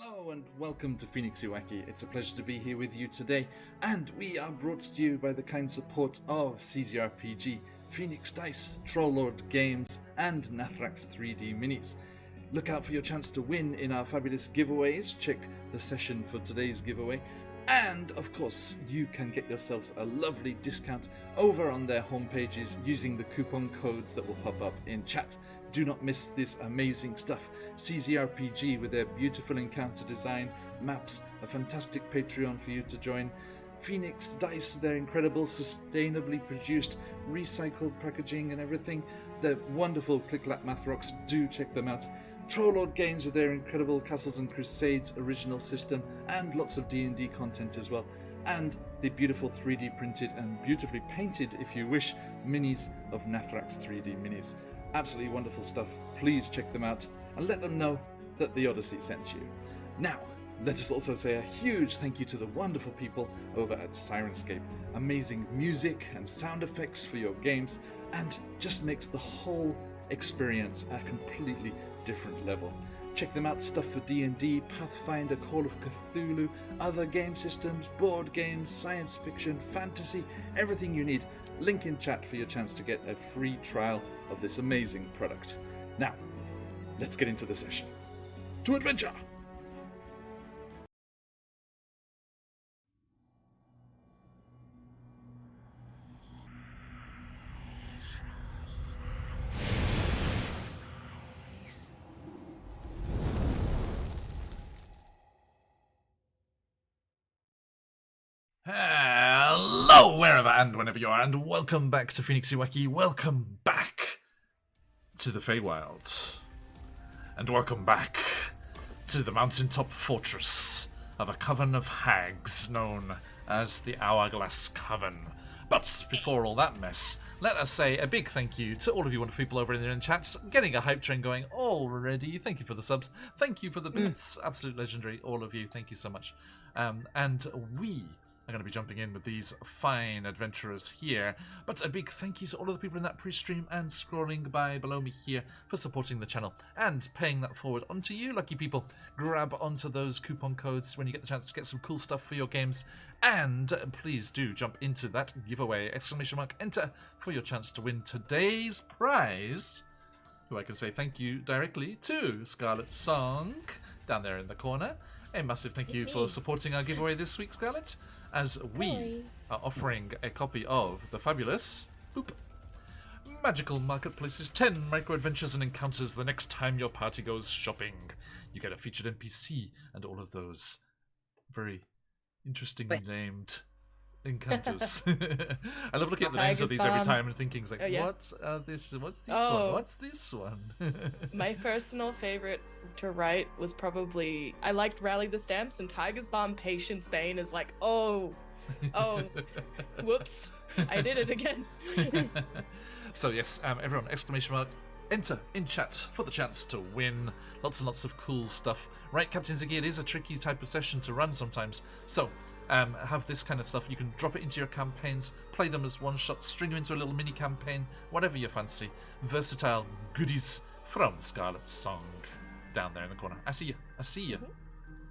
Hello and welcome to QuestJunkiesUK. It's a pleasure to be here with you today, and we are brought to you by the kind support of CZRPG, Phoenix Dice, Trollord Games, and Nathrax 3D Minis. Look out for your chance to win in our fabulous giveaways. Check the session for today's giveaway. And, of course, you can get yourselves a lovely discount over on their homepages using the coupon codes that will pop up in chat. Do not miss this amazing stuff. CZRPG with their beautiful encounter design, maps, a fantastic Patreon for you to join. Phoenix Dice, their incredible, sustainably produced, recycled packaging and everything. They're wonderful Click-Clap Math Rocks. Do check them out. Trollord Games with their incredible Castles and Crusades original system and lots of D&D content as well. And the beautiful 3D printed and beautifully painted, if you wish, minis of Nathrax 3D Minis. Absolutely wonderful stuff. Please check them out and let them know that the Odyssey sent you. Now, let us also say a huge thank you to the wonderful people over at Sirenscape. Amazing music and sound effects for your games, and just makes the whole experience a completely different level. Check them out, stuff for D&D, Pathfinder, Call of Cthulhu, other game systems, board games, science fiction, fantasy, everything you need. Link in chat for your chance to get a free trial of this amazing product. Now, let's get into the session. To adventure! Hello, wherever and whenever you are, and welcome back to QuestJunkiesUK. Welcome back to the Feywild. And welcome back to the mountaintop fortress of a coven of hags known as the Hourglass Coven. But before all that mess, let us say a big thank you to all of you wonderful people over there in chat, getting a hype train going already. Thank you for the subs. Thank you for the bits. Absolute legendary, all of you. Thank you so much. And we are going to be jumping in with these fine adventurers here. But a big thank you to all of the people in that pre-stream and scrolling by below me here for supporting the channel and paying that forward onto you, lucky people. Grab onto those coupon codes when you get the chance to get some cool stuff for your games. And please do jump into that giveaway. ! Enter for your chance to win today's prize. Who I can say thank you directly to Scarlet Song down there in the corner. A massive thank you for supporting our giveaway this week, Scarlet, as we are offering a copy of the fabulous Magical Marketplace's 10 micro-adventures and encounters the next time your party goes shopping. You get a featured NPC and all of those very interestingly named encounters. I love looking at the names of these every time and thinking, like, what's this one? What's this one? My personal favorite to write was probably, I liked Rally the Stamps, and Tiger's Balm Patience Bane is like, oh, whoops, I did it again. So yes, everyone, ! Enter in chat for the chance to win. Lots and lots of cool stuff. Right, Captain Ziggy, it is a tricky type of session to run sometimes. So have this kind of stuff. You can drop it into your campaigns, play them as one-shots, string them into a little mini-campaign, whatever you fancy. Versatile goodies from Scarlet's Song down there in the corner. I see you.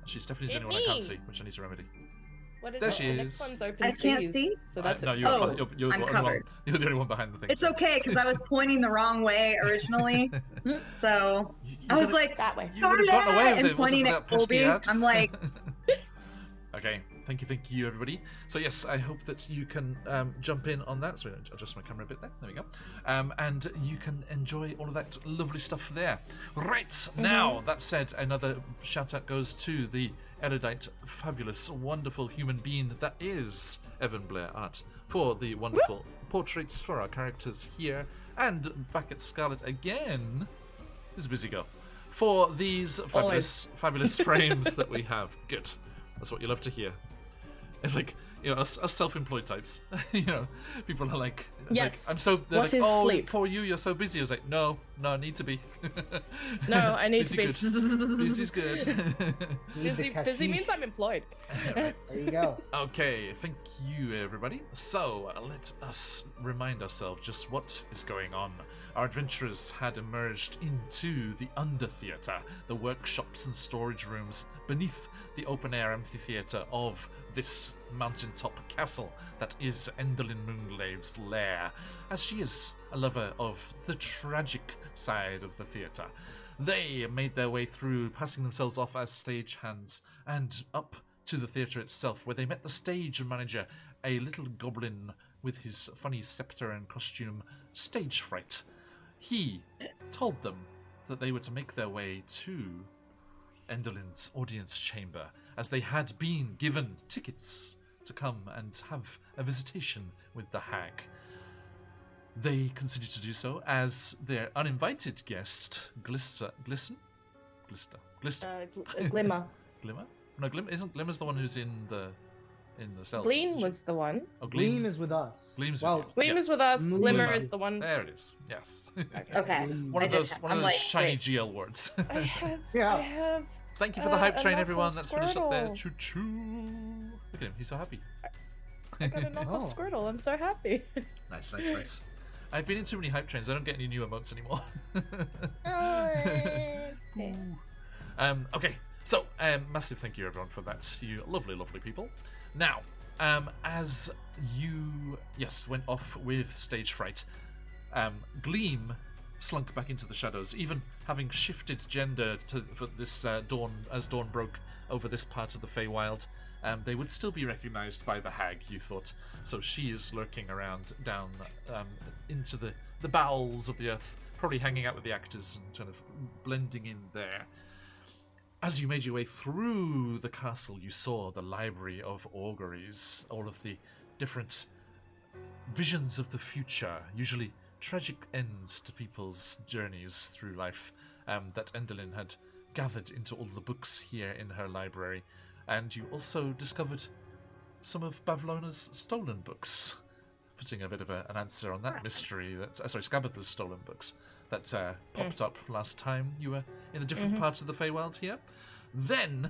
Actually, Stephanie's the only one I can't see, which I need to remedy. What is there it? she The is. next one's open I can't see? So that's no, you're I'm the only covered. you're the only one behind the thing. It's okay, because I was pointing the wrong way originally. So I was like, that way. You would have gotten away with and it, wasn't pointing for at that pesky Colby. ad. I'm like, okay, thank you, everybody. So yes, I hope that you can jump in on that. So I'll adjust my camera a bit there. There we go. And you can enjoy all of that lovely stuff there. Right, now, that said, another shout-out goes to the erudite, fabulous, wonderful human being that is Evan Blair Art for the wonderful portraits for our characters here. And back at Scarlet again. Who's a busy girl? For these fabulous frames that we have. Good. That's what you love to hear. It's like, you know, us self-employed types. You know, people are like, yes. Like, I'm so. They're what like, is oh, sleep? poor you, you're so busy. I was like, no, I need to be. No, I need to be. Busy's good. Busy means I'm employed. Right. There you go. Okay, thank you, everybody. So let us remind ourselves just what is going on. our adventurers had emerged into the undertheatre, the workshops and storage rooms beneath the open-air amphitheatre of this mountaintop castle that is Endelyn Moonglave's lair, as she is a lover of the tragic side of the theatre. They made their way through, passing themselves off as stagehands, and up to the theatre itself, where they met the stage manager, a little goblin with his funny scepter and costume, Stage Fright. He told them that they were to make their way to Endelyn's audience chamber, as they had been given tickets to come and have a visitation with the hag. They continued to do so as their uninvited guest, Glimmer? No, Glimmer's the one who's in the cells. Gleam was the one. Oh, Gleam is with us. Gleam's Well, with you. Gleam is with us. Glimmer is the one. There it is. Yes. Okay. One of those shiny GL words. I have. Yeah. I have. Thank you for the hype a train, knuckle everyone. That's finished up there. Squirtle. Choo choo. Look at him. He's so happy. I got a knuckle Oh. Squirtle. I'm so happy. Nice. I've been in too many hype trains. I don't get any new emotes anymore. Okay. So, massive thank you, everyone, for that. You lovely, lovely people. Now, as you, went off with Stage Fright, Gleam slunk back into the shadows, even having shifted gender for this dawn, as dawn broke over this part of the Feywild. They would still be recognized by the hag, you thought. So she is lurking around down into the bowels of the earth, probably hanging out with the actors and kind of blending in there. As you made your way through the castle, you saw the Library of Auguries, all of the different visions of the future, usually tragic ends to people's journeys through life, that Endelyn had gathered into all the books here in her library. And you also discovered some of Bavlona's stolen books, putting a bit of an answer on that mystery, that Scabatha's stolen books, that popped up last time you were in a different part of the Feywild here. Then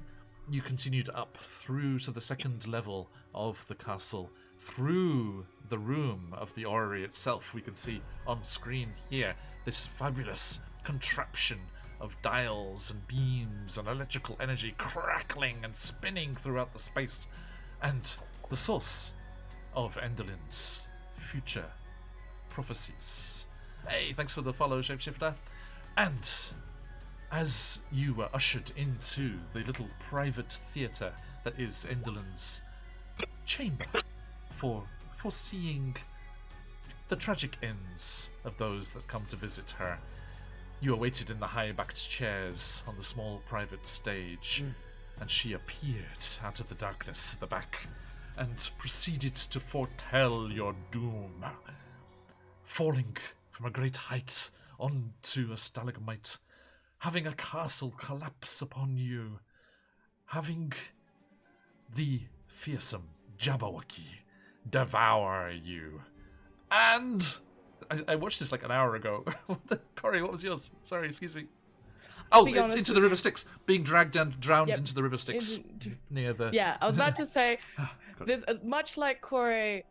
you continued up through to the second level of the castle, through the room of the orrery itself. We can see on screen here this fabulous contraption of dials and beams and electrical energy crackling and spinning throughout the space, and the source of Endelyn's future prophecies. Hey, thanks for the follow, Shapeshifter. And as you were ushered into the little private theatre that is Endelyn's chamber for foreseeing the tragic ends of those that come to visit her, you awaited in the high-backed chairs on the small private stage, and she appeared out of the darkness at the back and proceeded to foretell your doom. Falling from a great height onto a stalagmite, having a castle collapse upon you, having the fearsome Jabberwocky devour you, and I watched this like an hour ago. Corey, what was yours? Sorry, excuse me. Oh, into the River Styx. Being drowned into the River Styx near the. Yeah, I was about to say, there's much like Corey,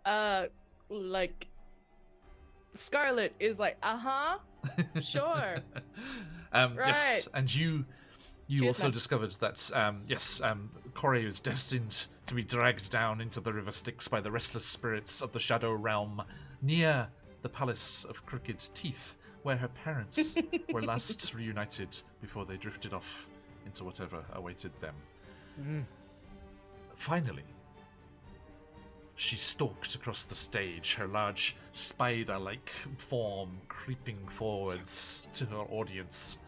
like Scarlet is like, sure. Right. Yes, and you also discovered that Corey is destined to be dragged down into the River Styx by the restless spirits of the Shadow Realm near the Palace of Crooked Teeth, where her parents were last reunited before they drifted off into whatever awaited them. Finally, she stalked across the stage, her large spider-like form creeping forwards to her audience,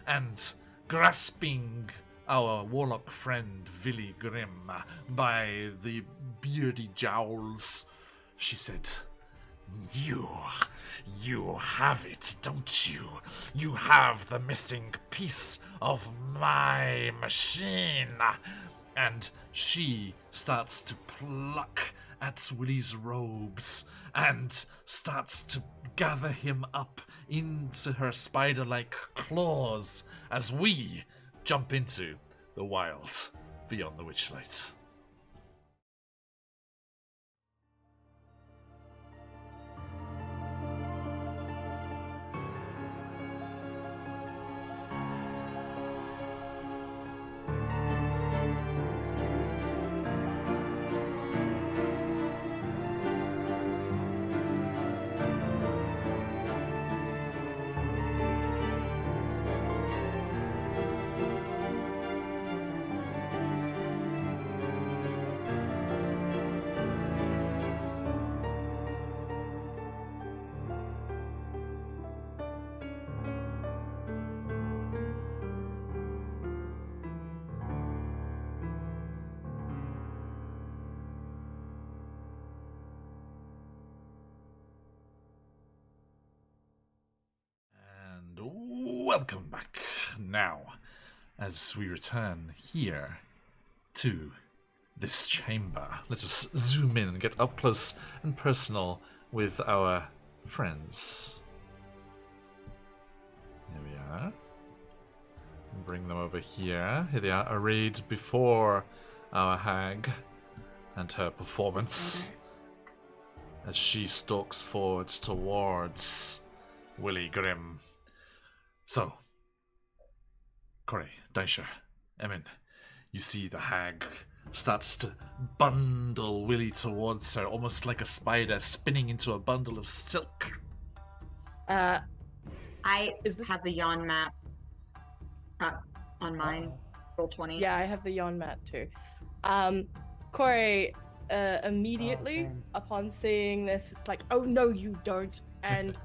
and grasping our warlock friend Vili Grimm by the beardy jowls, she said, You have it, don't you? You have the missing piece of my machine. And she starts to pluck at Willy's robes and starts to gather him up into her spider-like claws as we jump into the wild beyond the Witchlight. welcome back. Now, as we return here to this chamber, let us zoom in and get up close and personal with our friends. Here we are. Bring them over here. Here they are, arrayed before our hag and her performance as she stalks forward towards Willie Grimm. So, Corey, Daisha, Emin, you see the hag starts to bundle Willie towards her, almost like a spider spinning into a bundle of silk. I Is this- have the yawn map on mine. Roll 20. Yeah, I have the yawn mat too. Corey, immediately upon seeing this, it's like, oh no, you don't, and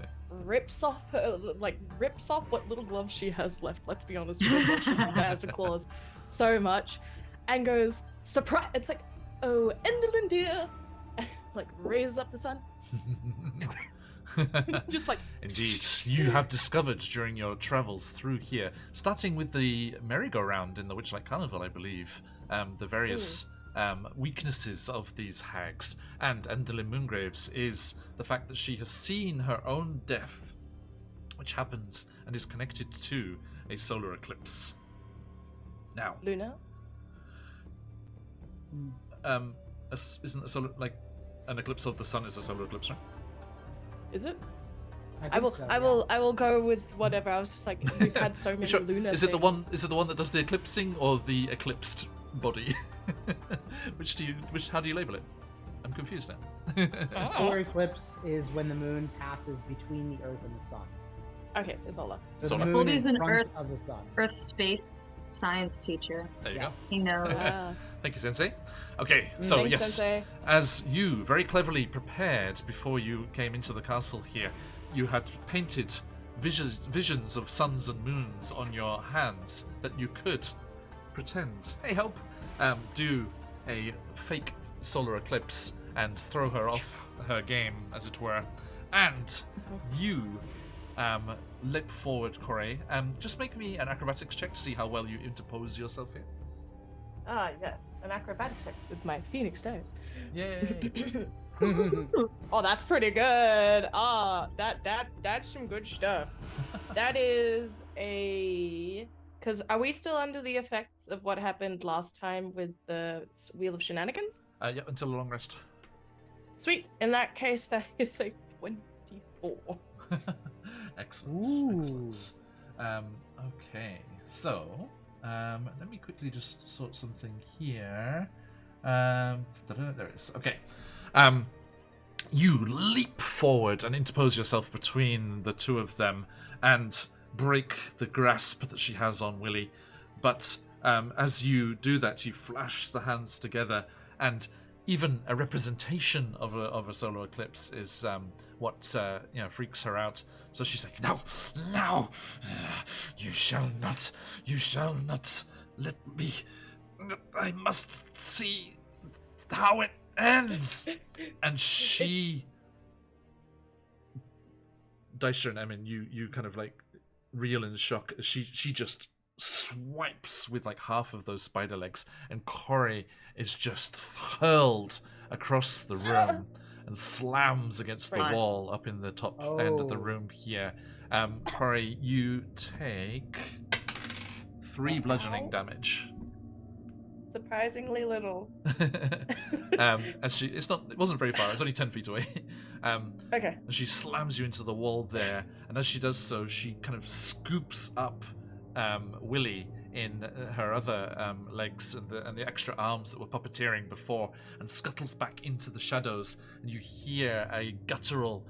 rips off what little gloves she has left. Let's be honest with herself, she has her claws so much, and goes surprise. It's like, oh, Enderlin dear, like raises up the sun. Just like Indeed, you have discovered during your travels through here, starting with the merry-go-round in the Witchlight Carnival, I believe, the various weaknesses of these hags. And Enderlin Moongraves is the fact that she has seen her own death, which happens and is connected to a solar eclipse. Now, Luna. isn't a solar, like, an eclipse of the sun is a solar eclipse, right? Is it? think I will. so, I will go with whatever. I was just like, we've had so many Sure. Luna. Is it the one? things. Is it the one that does the eclipsing or the eclipsed body? How do you label it? I'm confused now. Solar eclipse is when the moon passes between the Earth and the Sun. Okay, so Zola. So Solar. the moon Colby's in an front Earth's- of the Sun. Earth space science teacher. There you Yeah. go. He knows. Thank you, Sensei. Okay, so Thanks, yes, Sensei. as you very cleverly prepared before you came into the castle here, you had painted visions of suns and moons on your hands that you could pretend, hey, help, do a fake solar eclipse and throw her off her game, as it were. And you leap forward, Corey. Just make me an acrobatics check to see how well you interpose yourself here. Ah, yes, an acrobatic check with my Phoenix dice. Yay! Oh, that's pretty good. Ah, that's some good stuff. That is a. Because are we still under the effects of what happened last time with the Wheel of Shenanigans? Yeah, until a long rest. Sweet. In that case, that is a 24. Excellent. Ooh. Excellent. Okay, so let me quickly just sort something here. There it is. Okay. You leap forward and interpose yourself between the two of them and break the grasp that she has on Willie. But as you do that, you flash the hands together, and even a representation of a solar eclipse is what freaks her out. So she's like, "No, you shall not let me. I must see how it ends." And she, Daisha and Emin, you kind of like reel in shock. She just swipes with like half of those spider legs, and Corey is just hurled across the room and slams against the Right. wall up in the top end of the Oh. room here. Corey, you take 3 bludgeoning Ow. damage. Surprisingly little. As it wasn't very far. It was only 10 feet away. Okay. And she slams you into the wall there, and as she does so, she kind of scoops up Willie in her other legs and the extra arms that were puppeteering before, and scuttles back into the shadows. And you hear a guttural,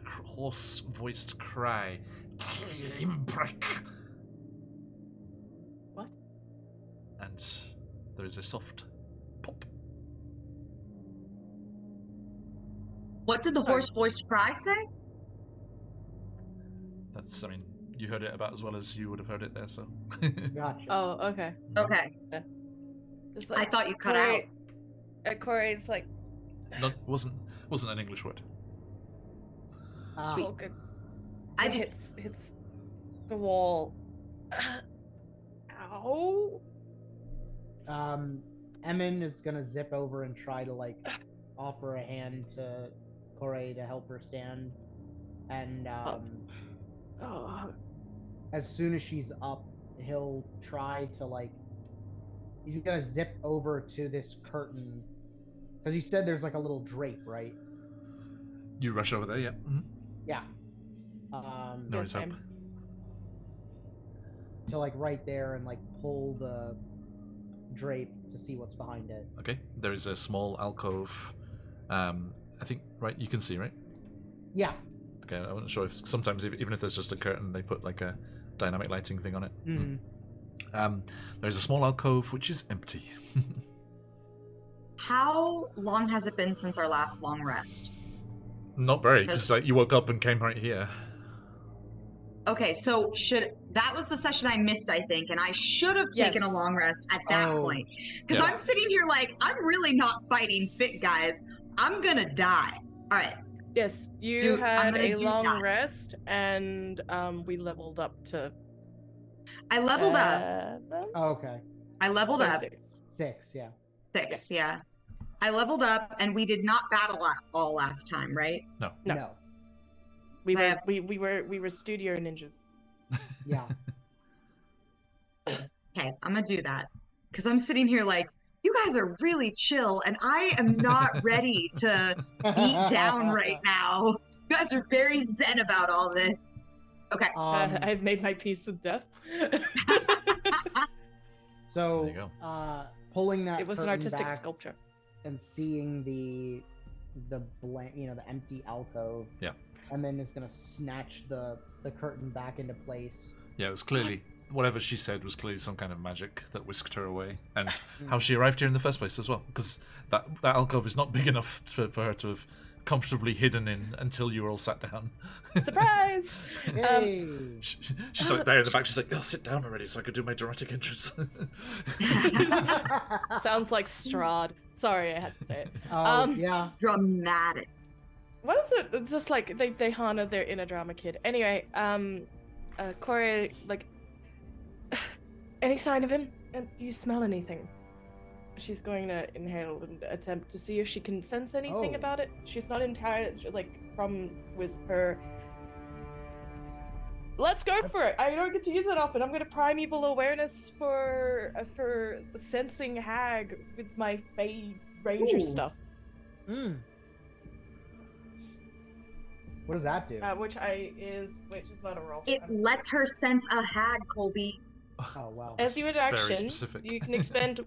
hoarse-voiced cry, "Imbrek!" What? And there is a soft pop. What did the hoarse voiced cry say? That's, I mean, you heard it about as well as you would have heard it there, so. Gotcha. Oh, okay. Okay. Just I thought you cut out. Corey's like, wasn't an English word. Ah, Sweet. oh, good. I It did. hits the wall. Ow. Emin is gonna zip over and try to like offer a hand to Corey to help her stand, and Oh. as soon as she's up, he'll try to like. He's gonna zip over to this curtain, because you said there's like a little drape, right? You rush over there, yeah. Mhm. Yeah. No worries, up. To like right there and like pull the drape to see what's behind it. Okay, there is a small alcove. I think, right, you can see, right? Yeah. Okay, I wasn't sure if sometimes, even if there's just a curtain, they put like a dynamic lighting thing on it. Mm-hmm. There's a small alcove which is empty. How long has it been since our last long rest? Not very, because like, you woke up and came right here. Okay, so that was the session I missed, I think, and I should have taken a long rest at that point. Because I'm sitting here like, I'm really not fighting fit, guys. I'm gonna die. All right. Yes, you had a long rest, and we leveled up to. I leveled up. Oh, okay. I leveled up. 6, yeah. 6, yeah. I leveled up, and we did not battle all last time, right? No. We were studio ninjas. Yeah. Okay, I'm gonna do that. Because I'm sitting here like, you guys are really chill, and I am not ready to beat down right now. You guys are very zen about all this. Okay. I've made my peace with death. So, There you go. Pulling that It was an curtain artistic back sculpture. and seeing the blank, the empty alcove. Yeah. And then is gonna snatch the curtain back into place. Yeah, it was clearly, whatever she said was clearly some kind of magic that whisked her away. And how she arrived here in the first place as well. Because that alcove is not big enough for her to have comfortably hidden in until you were all sat down. Surprise! Hey! She's like there in the back, she's like, I'll sit down already so I could do my dramatic entrance. Sounds like Strahd. Sorry, I had to say it. Yeah. Dramatic. What is it? It's just like they honor their inner drama kid. Anyway, Corey, like, any sign of him? Do you smell anything? She's going to inhale and attempt to see if she can sense anything about it. She's not entirely with her. Let's go for it. I don't get to use it often. I'm gonna primeval awareness for sensing hag with my Fey Ranger stuff. What does that do? Which is not a roll. It lets her sense a hag, Colby. Oh wow. As you Very action, specific. you can expend.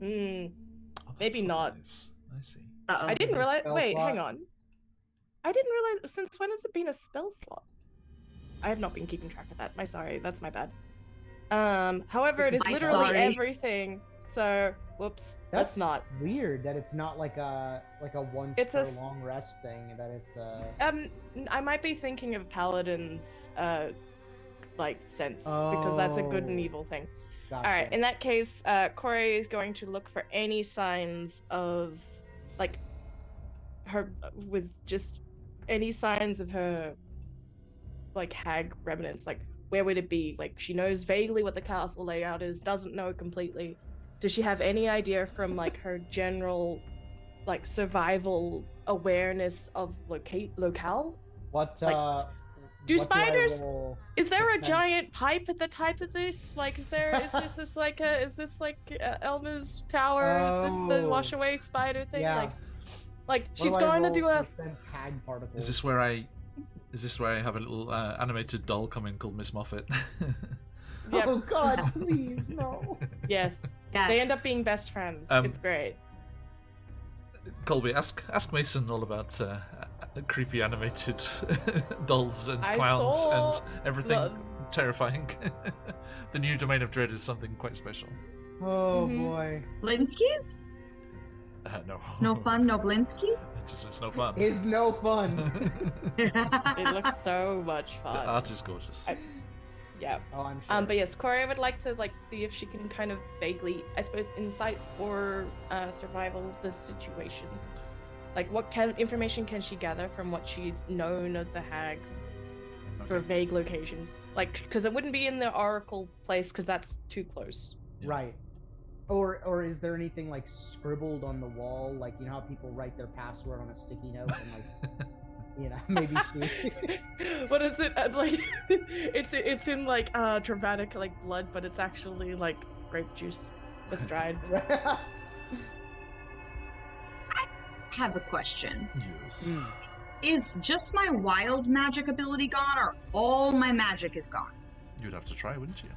Maybe not. I see. Uh-oh. I didn't realize. Spell Wait, slot? hang on. I didn't realize. Since when has it been a spell slot? I have not been keeping track of that. That's my bad. However, it is I'm literally sorry. everything. So, whoops. That's not. Weird that it's not like a once It's per a long rest thing. That it's I might be thinking of Paladin's sense because that's a good and evil thing. Gotcha. All right. In that case, Corey is going to look for any signs of, like, her with just any signs of her, like, hag remnants. Like, where would it be? Like, she knows vaguely what the castle layout is, doesn't know completely. Does she have any idea from, like, her general, like, survival awareness of locale? What Do what I spiders? roll Is there a to sense? giant pipe at the type of this? Like, is this like Elma's tower? Is this the Oh. wash away spider thing? Yeah. Like What she's do I going to roll do a. sense hag particles? Is this where I have a little animated doll come in called Miss Moffat? Yep. Oh God, please no. Yes. Yes. They end up being best friends. It's great. Colby, ask Mason all about creepy animated dolls and I clowns saw and everything the- terrifying. The new domain of dread is something quite special. Oh Mhm. boy. Blinsky's? No. It's no fun, no Blinsky? It's no fun. It's no fun. It looks so much The fun. art is gorgeous. Yeah. Oh, I'm sure. But yes, Corey would like to see if she can kind of vaguely, I suppose, insight or survival the situation. Like, what information can she gather from what she's known of the hags? for Okay. vague locations, like because it wouldn't be in the oracle place because that's too close. Yeah. Right. Or is there anything like scribbled on the wall, like you know how people write their password on a sticky note and like you know maybe she. What is it? Like it's in like dramatic like blood, but it's actually like grape juice that's dried. Have a question. Yes. Hmm. Is just my wild magic ability gone, or all my magic is gone? You'd have to try, wouldn't you?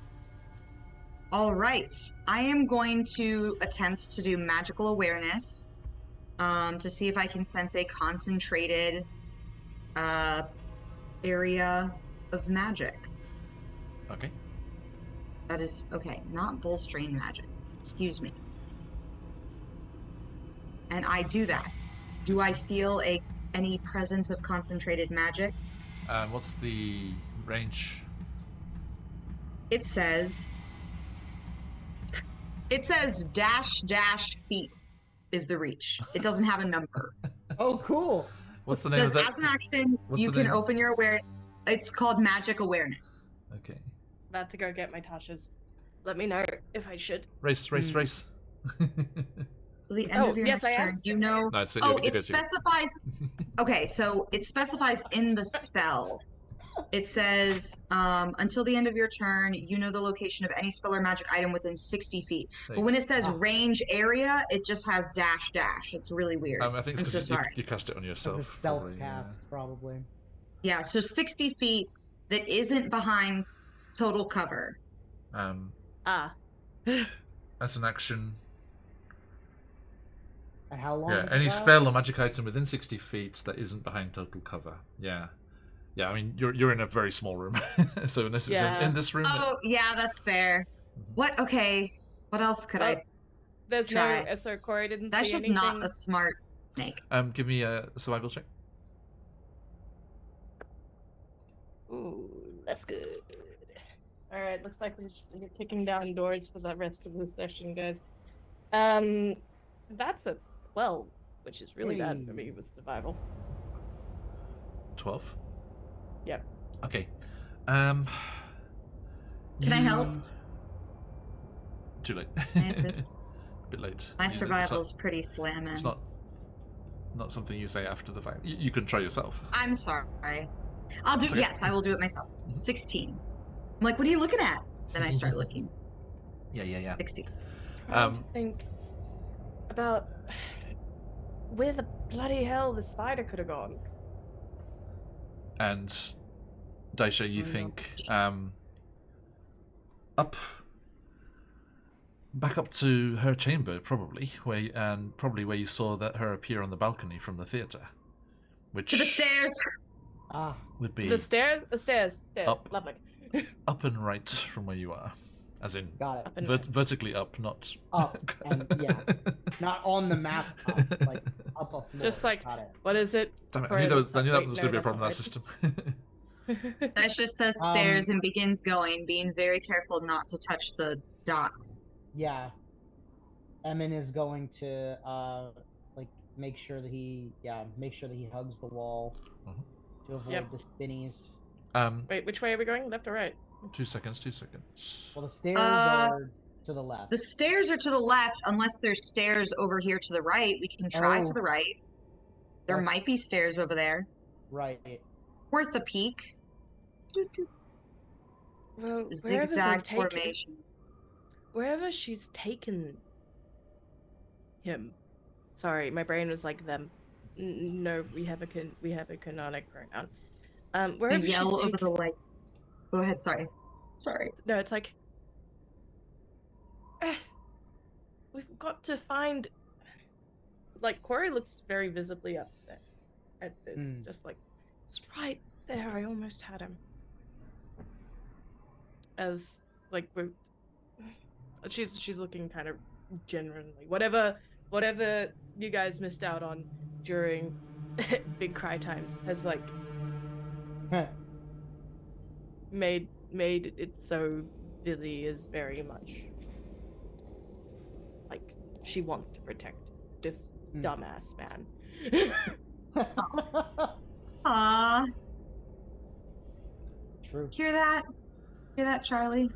All right. I am going to attempt to do magical awareness to see if I can sense a concentrated area of magic. Okay. That is okay, not bolstering magic. Excuse me. And I do that. Do I feel any presence of concentrated magic? What's the range? It says dash feet is the reach. It doesn't have a number. Oh, cool. What's the name of that? As an action, What's you the can name? open your awareness. It's called magic awareness. Okay. About to go get my Tasha's. Let me know if I should. Race. So the end of your yes, next I am. turn, you know. No, it's Oh, you're it good, you're good. specifies. Okay, so it specifies in the spell. It says, until the end of your turn, you know the location of any spell or magic item within 60 feet. There But you when it says Ah. range area, it just has dash. It's really weird. I think it's I'm so because sorry. you cast it on It's yourself. a self probably, cast, probably. Yeah, so 60 feet that isn't behind total cover. Yeah. Ah. As an action, And how long? yeah, is any it spell or last? magic item within 60 feet that isn't behind total cover. Yeah. I mean, you're in a very small room, so unless it's Yeah. in this room. Oh, yeah, that's fair. Mhm. What? Okay. What else could I? There's Try. no. So Corey didn't That's see just anything. not a smart snake. Give me a survival check. Ooh, that's good. All right, looks like we're kicking down doors for the rest of the session, guys. That's a 12, which is really bad for me Hey. with survival. 12. Yep. Okay. Can I help? Too late. Can I assist? Bit late. My It's not- survival's pretty slamming. It's not something you say after the fact. You can try yourself. I'm sorry. I'll do. It's okay. Yes, I will do it myself. Mhm. 16. I'm like, what are you looking at? Then I start looking. Yeah. 16. Trying to think about where the bloody hell the spider could have gone. And Daisha, you Oh, no. think back up to her chamber, probably where you saw her appear on the balcony from the theater, which To the stairs. Ah, would be The stairs. Up. Lovely. up and right from where you are, as in got it. Up and vertically up, not Up and yeah, not on the map. Up, like up a floor. Just like- got it. What is it? Damn it! I Corey knew that looks was going wait, to no, be a that's problem in not that system. That just says stairs and begins going, being very careful not to touch the dots. Yeah. Emin is going to like make sure that he hugs the wall Mhm. to avoid Yep. the spinnies. Wait, which way are we going? Left or right? 2 seconds. Well, the stairs Uh, are to the left. The stairs are to the left, unless there's stairs over here to the right. We can try to Oh. the right. There That's- might be stairs over there. Right. Worth a peek. Well, wherever Zigzag they've taken, formation. wherever she's taken him. Sorry, my brain was like them. No, we have a canonic pronoun. We Wherever she's yell over taken. the light. Go ahead, sorry. Sorry. No, it's like we've got to find. Like Corey looks very visibly upset at this. Hmm. Just like it's right there. I almost had him. As like we're, she's looking kind of genuinely whatever you guys missed out on during big cry times has like made it so Billy is very much like she wants to protect this Hmm. dumbass man. True. Hear that? Hear that, Charlie?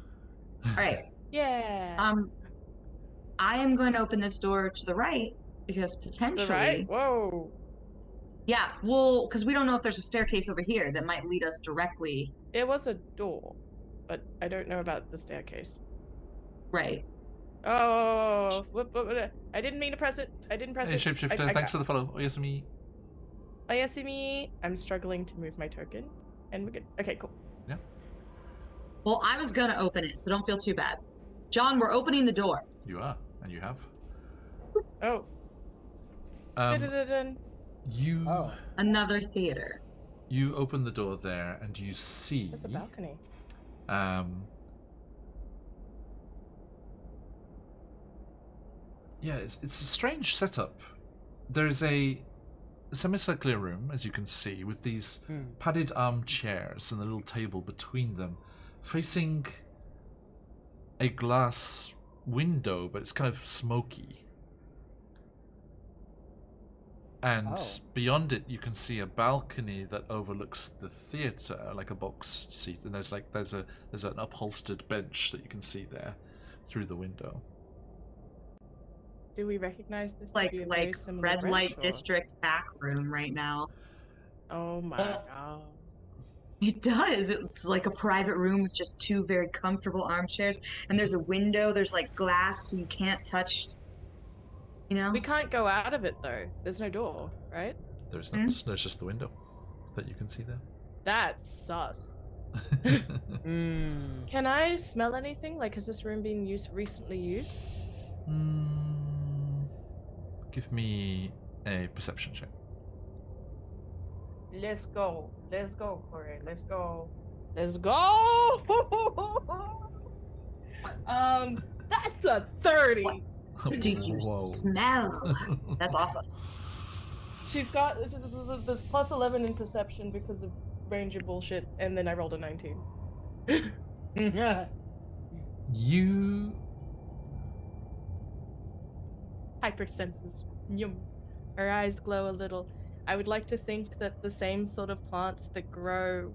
All right. Yeah. I am going to open this door to the right because The potentially. right? Whoa. Yeah, well, because we don't know if there's a staircase over here that might lead us directly. It was a door, but I don't know about the staircase. Right. Oh, I didn't mean to press it. I didn't press Hey, it. shapeshifter, thanks for the follow. Oyasumi. Oyasumi. I'm struggling to move my token, and we're good. Okay, cool. Yeah. Well, I was going to open it, so don't feel too bad. John, we're opening the door. You are, and you have. Oh. Dun-dun-dun-dun. You. Oh. Another theater. You open the door there, and you see. That's a balcony. Yeah, it's a strange setup. There's a semicircular room, as you can see, with these padded armchairs and a little table between them, facing a glass window, but it's kind of smoky. And beyond it, you can see a balcony that overlooks the theater, like a box seat. And there's an upholstered bench that you can see there through the window. Do we recognize this? Like to be a very similar red light branch, or- district back room right now. Oh my god. It does. It's like a private room with just two very comfortable armchairs, and there's a window. There's like glass, so you can't touch. You know. We can't go out of it though. There's no door, right? There's not. There's just the window that you can see there. That's sus. Can I smell anything? Like, has this room been recently used? Give me a perception check. Let's go. Let's go, Corey. Let's go. Let's go. That's a 30. What do you Whoa. smell? That's awesome. She's got this plus 11 in perception because of ranger bullshit, and then I rolled a 19. You Hypersenses. Yum. Her eyes glow a little. I would like to think that the same sort of plants that grow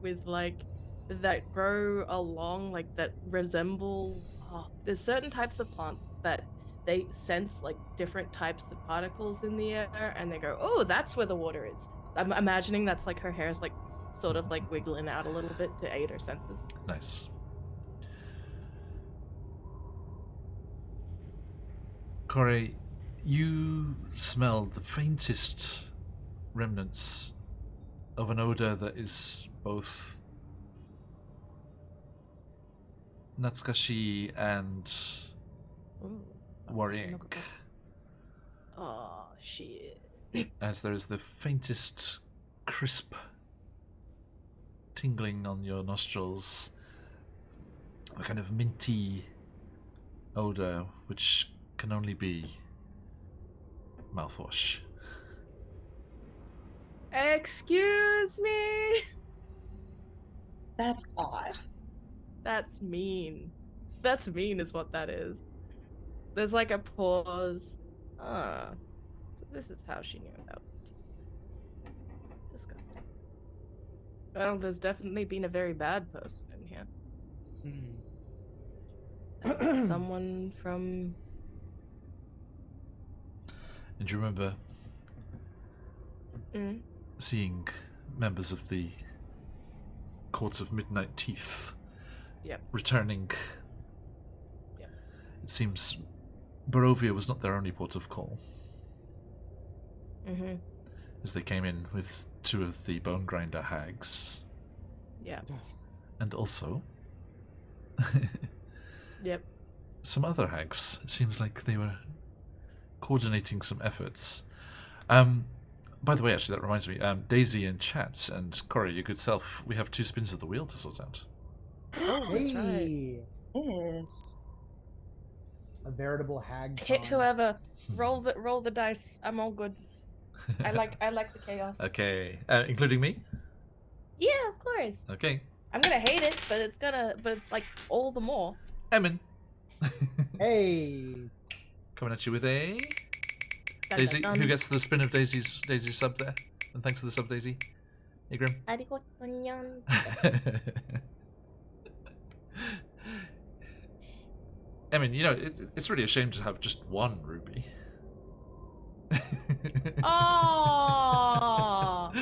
along, like, that resemble. There's certain types of plants that they sense, like, different types of particles in the air, and they go, oh, that's where the water is. I'm imagining that's like her hair's, like, sort of, like, wiggling out a little bit to aid her senses. nice. Corey, you smell the faintest remnants of an odor that is both Natsukashi and Ooh. worrying, Oh, shit. as there is the faintest crisp tingling on your nostrils, a kind of minty odor which can only be mouthwash. Excuse me? That's odd. That's mean. That's mean is what that is. There's like a pause. So this is how she knew about it. Disgusting. Well, there's definitely been a very bad person in here. Someone from... And you remember seeing members of the Courts of Midnight Teeth returning. Yep. It seems Barovia was not their only port of call, as they came in with two of the Bone Grinder hags. Yeah. And also Yep. some other hags. It seems like they were coordinating some efforts. By the way, actually, that reminds me, Daisy in chat and Corey, your good self, we have two spins of the wheel to sort out. Oh, that's right. Hey, Yes. a veritable hag. Hit con. whoever. Roll the dice. I'm all good. I like the chaos. Okay, including me? Yeah, of course. Okay. I'm gonna hate it, but it's like all the more. Emin. Hey. Coming at you with a... Dun, Daisy, dun, who dun. gets the spin of Daisy's sub there? And thanks for the sub, Daisy. Hey, Grim. I mean, you know, it's really a shame to have just one ruby. Oh,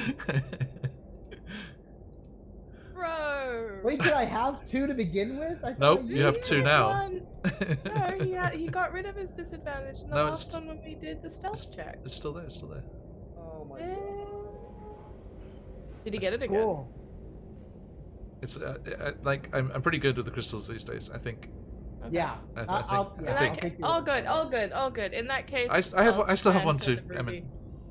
bro. Wait, did I have 2 to begin with? I thought Nope, I you have did. 2 now. One. No, he got rid of his disadvantage in the No, last one when we did the stealth check. It's still there. It's still there. Oh my Eh. god. Did he get it again? Cool. It's like I'm pretty good with the crystals these days. I think. Okay. Yeah. I I'll think- In I that think- take all your good, word. all good. In that case, I still have one too, stand for the Emma, ruby.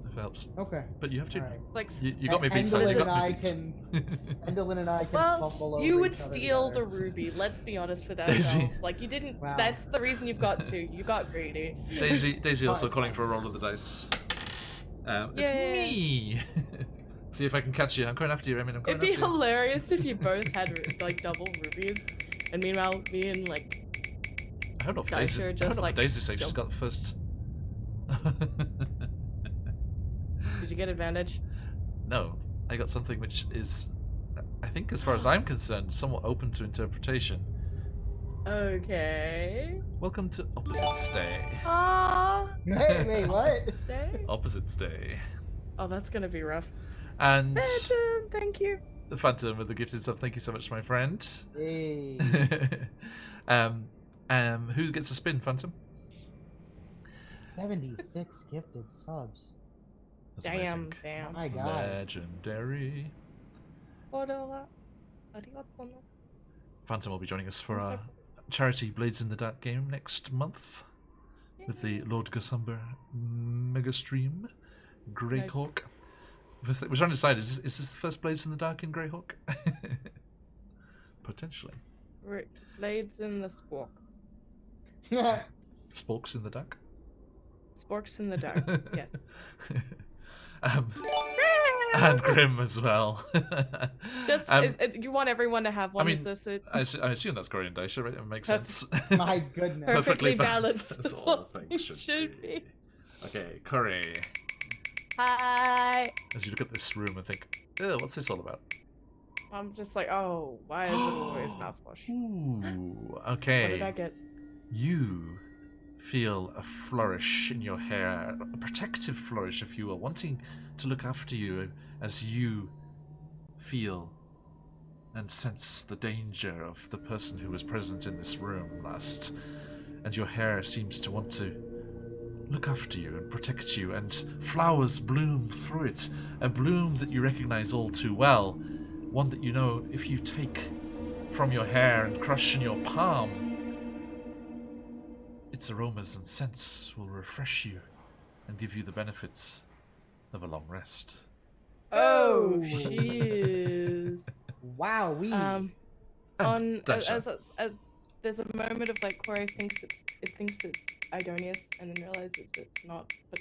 if it helps. Okay. But you have 2. Alright. Like, You got me beat, son. You Endlin got and me I beat. Endlin and I can well, fumble over you would each other steal the together. ruby. Let's be honest with Daisy. ourselves. Like, you didn't. Wow. That's the reason you've got 2. You got greedy. Daisy also Fine, calling fine. for a roll of the dice. It's Yeah. me. See if I can catch you. I'm going after you, Emin. I'm going It'd be after you. hilarious if you both had like double rubies, and meanwhile me and like I don't know if guys Daisy. are I just, don't know like, if Daisy's saying she's jump. got the first. did you get advantage? No, I got something which is, I think, as far as I'm concerned, somewhat open to interpretation. Okay. Welcome to Opposites Day. Ah. Wait, what? Stay. Opposites Day. Oh, that's gonna be rough. And Phantom, thank you. the Phantom with the gifted sub. Thank you so much, my friend. Hey. Who gets a spin, Phantom? 76 gifted subs. That's Damn, amazing. damn. My god. Legendary. Phantom will be joining us for our charity Blades in the Dark game next month with the Lord Gusumber mega stream. Greyhawk. We're trying to decide, is this the first Blades in the Dark in Greyhawk? Potentially. Right. Blades in the spork. Sporks in the Dark? Sporks in the dark. Yes. And Grim as well. Just you want everyone to have one. I mean, is this it? I assume that's Corian Daisha, right? It makes Perfect. sense. My goodness. Perfectly Perfectly balanced, balanced. as That's all what things it should be. be. Okay, Corey. Hi. As you look at this room and think, oh, what's this all about? I'm just like, oh, why is it always mouthwash? Ooh, What okay. did I get? You feel a flourish in your hair, a protective flourish, if you will, wanting to look after you as you feel and sense the danger of the person who was present in this room last. And your hair seems to want to look after you and protect you, and flowers bloom through it. A bloom that you recognize all too well. One that you know if you take from your hair and crush in your palm, its aromas and scents will refresh you and give you the benefits of a long rest. Oh, jeez. Wow, we. On Daisha. as there's a moment of like Corey thinks it's Idonius and then realizes it's not, but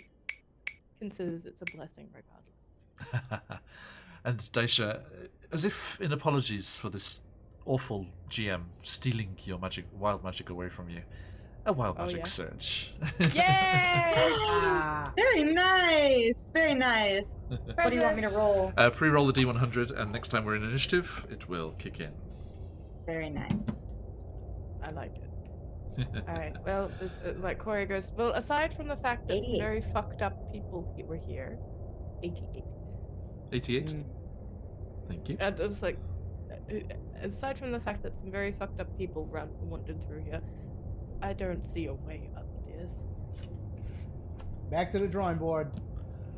considers it's a blessing regardless. And Daisha, as if in apologies for this awful GM stealing your wild magic away from you, a wild magic yeah. surge. Yay! Ah, Very nice. Very nice. What do you want me to roll? Pre-roll the D100, and next time we're in initiative, it will kick in. Very nice. I like it. Alright, well, this, like Corey goes, well, aside from the fact that some 88. very fucked up people were here, 88. 88. mm, Thank you. And it's like, aside from the fact that some very fucked up people wandered through here, I don't see a way up this. back to the drawing board.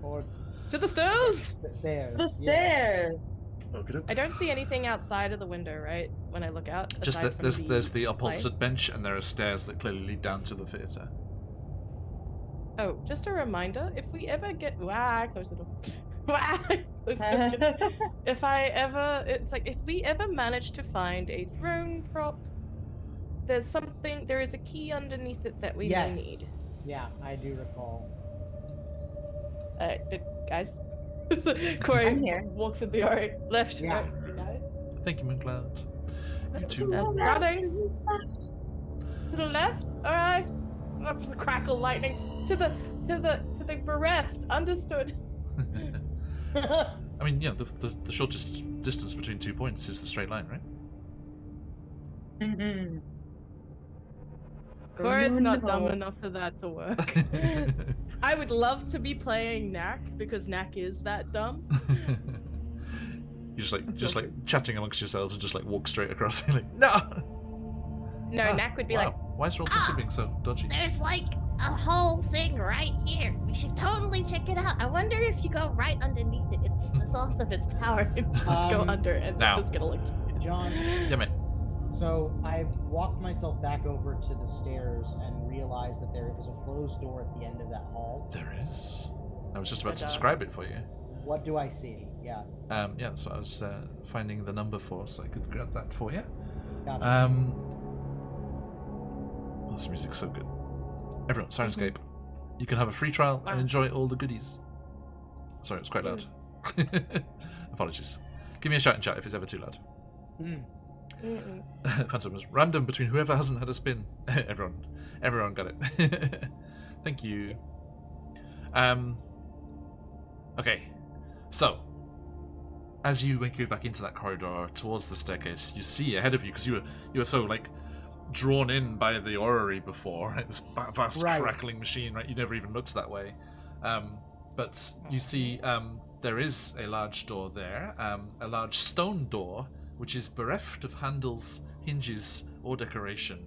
Or To the stairs! the stairs. The yeah. stairs. I don't see anything outside of the window, right? When I look out. Just aside that from there's the light? upholstered bench, and there are stairs that clearly lead down to the theatre. Oh, just a reminder, if we ever get close the door. Close the door. If we ever manage to find a throne prop, there is a key underneath it that we Yes. may need. Yeah, I do recall. Guys. Corey I'm here. walks in the left. Yeah. Right, guys. Thank you, Mooncloud. You To too. the left, Brothers. to the left. To the left. All right. Up to the crackle lightning. To the bereft. Understood. I mean, yeah, the shortest distance between 2 points is the straight line, right? Mhm. Cora's no, not no. dumb enough for that to work. I would love to be playing Knack because Knack is that dumb. You just like chatting amongst yourselves and just like walk straight across. You're like, no. No, Knack would be like, why is Roll20 being so dodgy? There's like a whole thing right here. We should totally check it out. I wonder if you go right underneath it, it's the source of its power. just go under and now. just get electrocuted. John, Yeah, man. so I've walked myself back over to the stairs and realized that there is a closed door at the end of that hall. There is. I was just about to And, describe it for you. What do I see? Yeah. Yeah, so I was finding the number for, so I could grab that for you. Gotcha. Oh, this music's so good. Everyone, Sirenscape. You can have a free trial and enjoy all the goodies. Sorry, it was quite loud. Apologies. Give me a shout in chat if it's ever too loud. Phantom was random between whoever hasn't had a spin. Everyone got it. Thank you. Okay, so as you go back into that corridor towards the staircase, you see ahead of you because you were so like drawn in by the orrery before, right? This vast crackling machine, right? You never even looked that way, but you see there is a large door there, a large stone door which is bereft of handles, hinges, or decoration,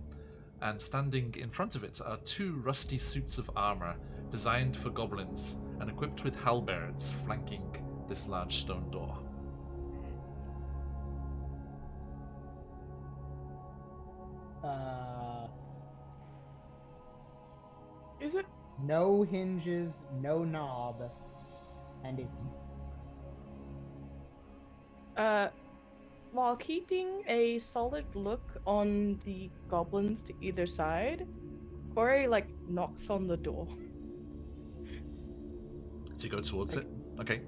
and standing in front of it are two rusty suits of armor designed for goblins and equipped with halberds flanking this large stone door. Is it? No hinges, no knob, and it's while keeping a solid look on the goblins to either side, Corey like knocks on the door. So you go towards it? Okay.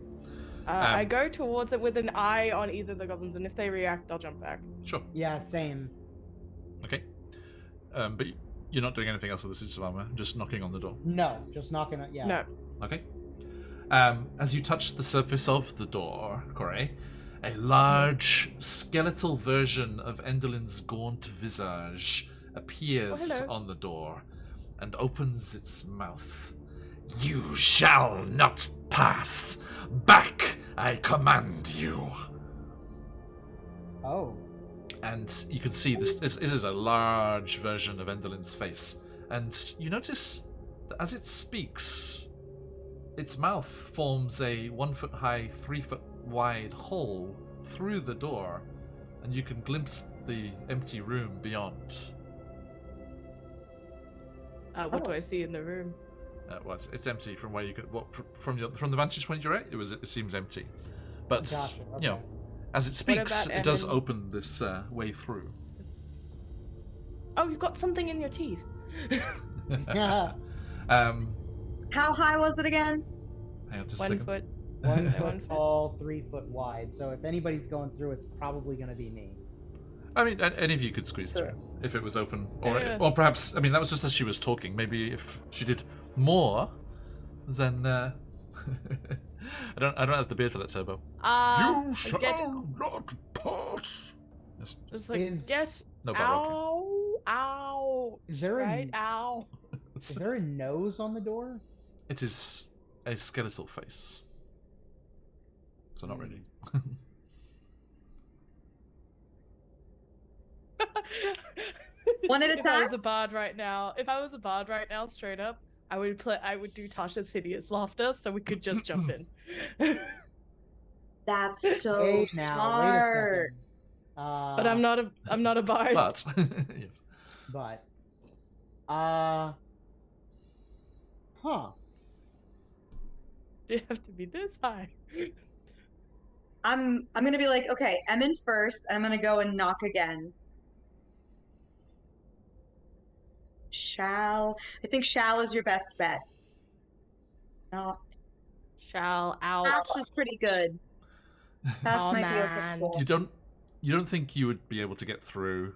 I go towards it with an eye on either of the goblins, and if they react, I'll jump back. Sure. yeah, same. Okay. But you're not doing anything else with the suits of armor, just knocking on the door. No, just knocking on. Yeah. No. Okay. As you touch the surface of the door, Corey, a large skeletal version of Enderlin's gaunt visage appears on the door and opens its mouth. You shall not pass. Back, I command you. Oh. And you can see this is a large version of Enderlin's face. And you notice that as it speaks, its mouth forms a 1 foot high, 3 foot wide hole through the door, and you can glimpse the empty room beyond. What do I see in the room? Well, it's empty from where you could. From the vantage point you're at, it seems empty. But Gotcha, you know, okay. as it speaks, about it does Evan? open this way through. Oh, you've got something in your teeth. Yeah. How high was it again? Hang on just a 1 second. foot. 1 1 foot tall, 3 foot wide. So if anybody's going through, it's probably going to be me. I mean, any of you could squeeze through if it was open, or Yes. or perhaps. I mean, that was just as she was talking. Maybe if she did more, then I don't have the beard for that, Turbo. You shall not pass. Yes. It's like, Is- yes. No, Balrog. Ow. Ow. Is there right? a Ow. is there a nose on the door? It is a skeletal face. So not really. One at a If I was time? a bard right now, straight up, I would do Tasha's hideous laughter, so we could just jump in. That's so Hey, now, smart. wait a second. But I'm not a bard. But yes. But huh. Do you have to be this high? I'm gonna be like, okay, I'm in first, and I'm gonna go and knock again. I think shall is your best bet. Knock. Shall out. Pass is pretty good. Pass Oh, might be man. okay. You don't think you would be able to get through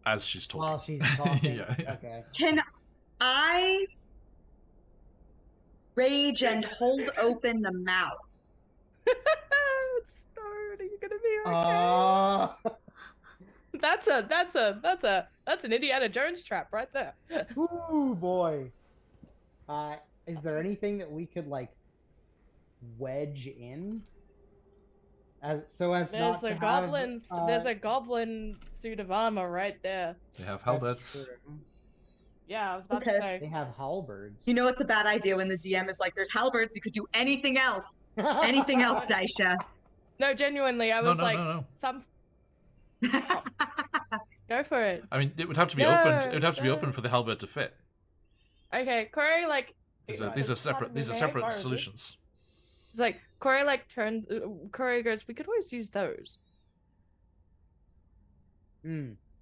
as she's talking? While she's talking. Yeah. Okay. Can I rage and hold open the mouth? Start. Are you gonna be okay? Uh, That's a That's an Indiana Jones trap right there. Ooh boy. Is there anything that we could like wedge in? So as not to There's a goblin suit of armor right there. They have That's halberds. true. Yeah, I was about to Okay. say. They have halberds. You know it's a bad idea when the DM is like, "There's halberds. You could do anything else. Anything else, Daisha." No, genuinely, I No, was no, like, no. some. Go for it. I mean, it would have to be No, opened. It would have to be no. open for the halberd to fit. Okay, Corey like. These are separate. These are separate solutions. It's like Corey like turns. Corey goes, "We could always use those,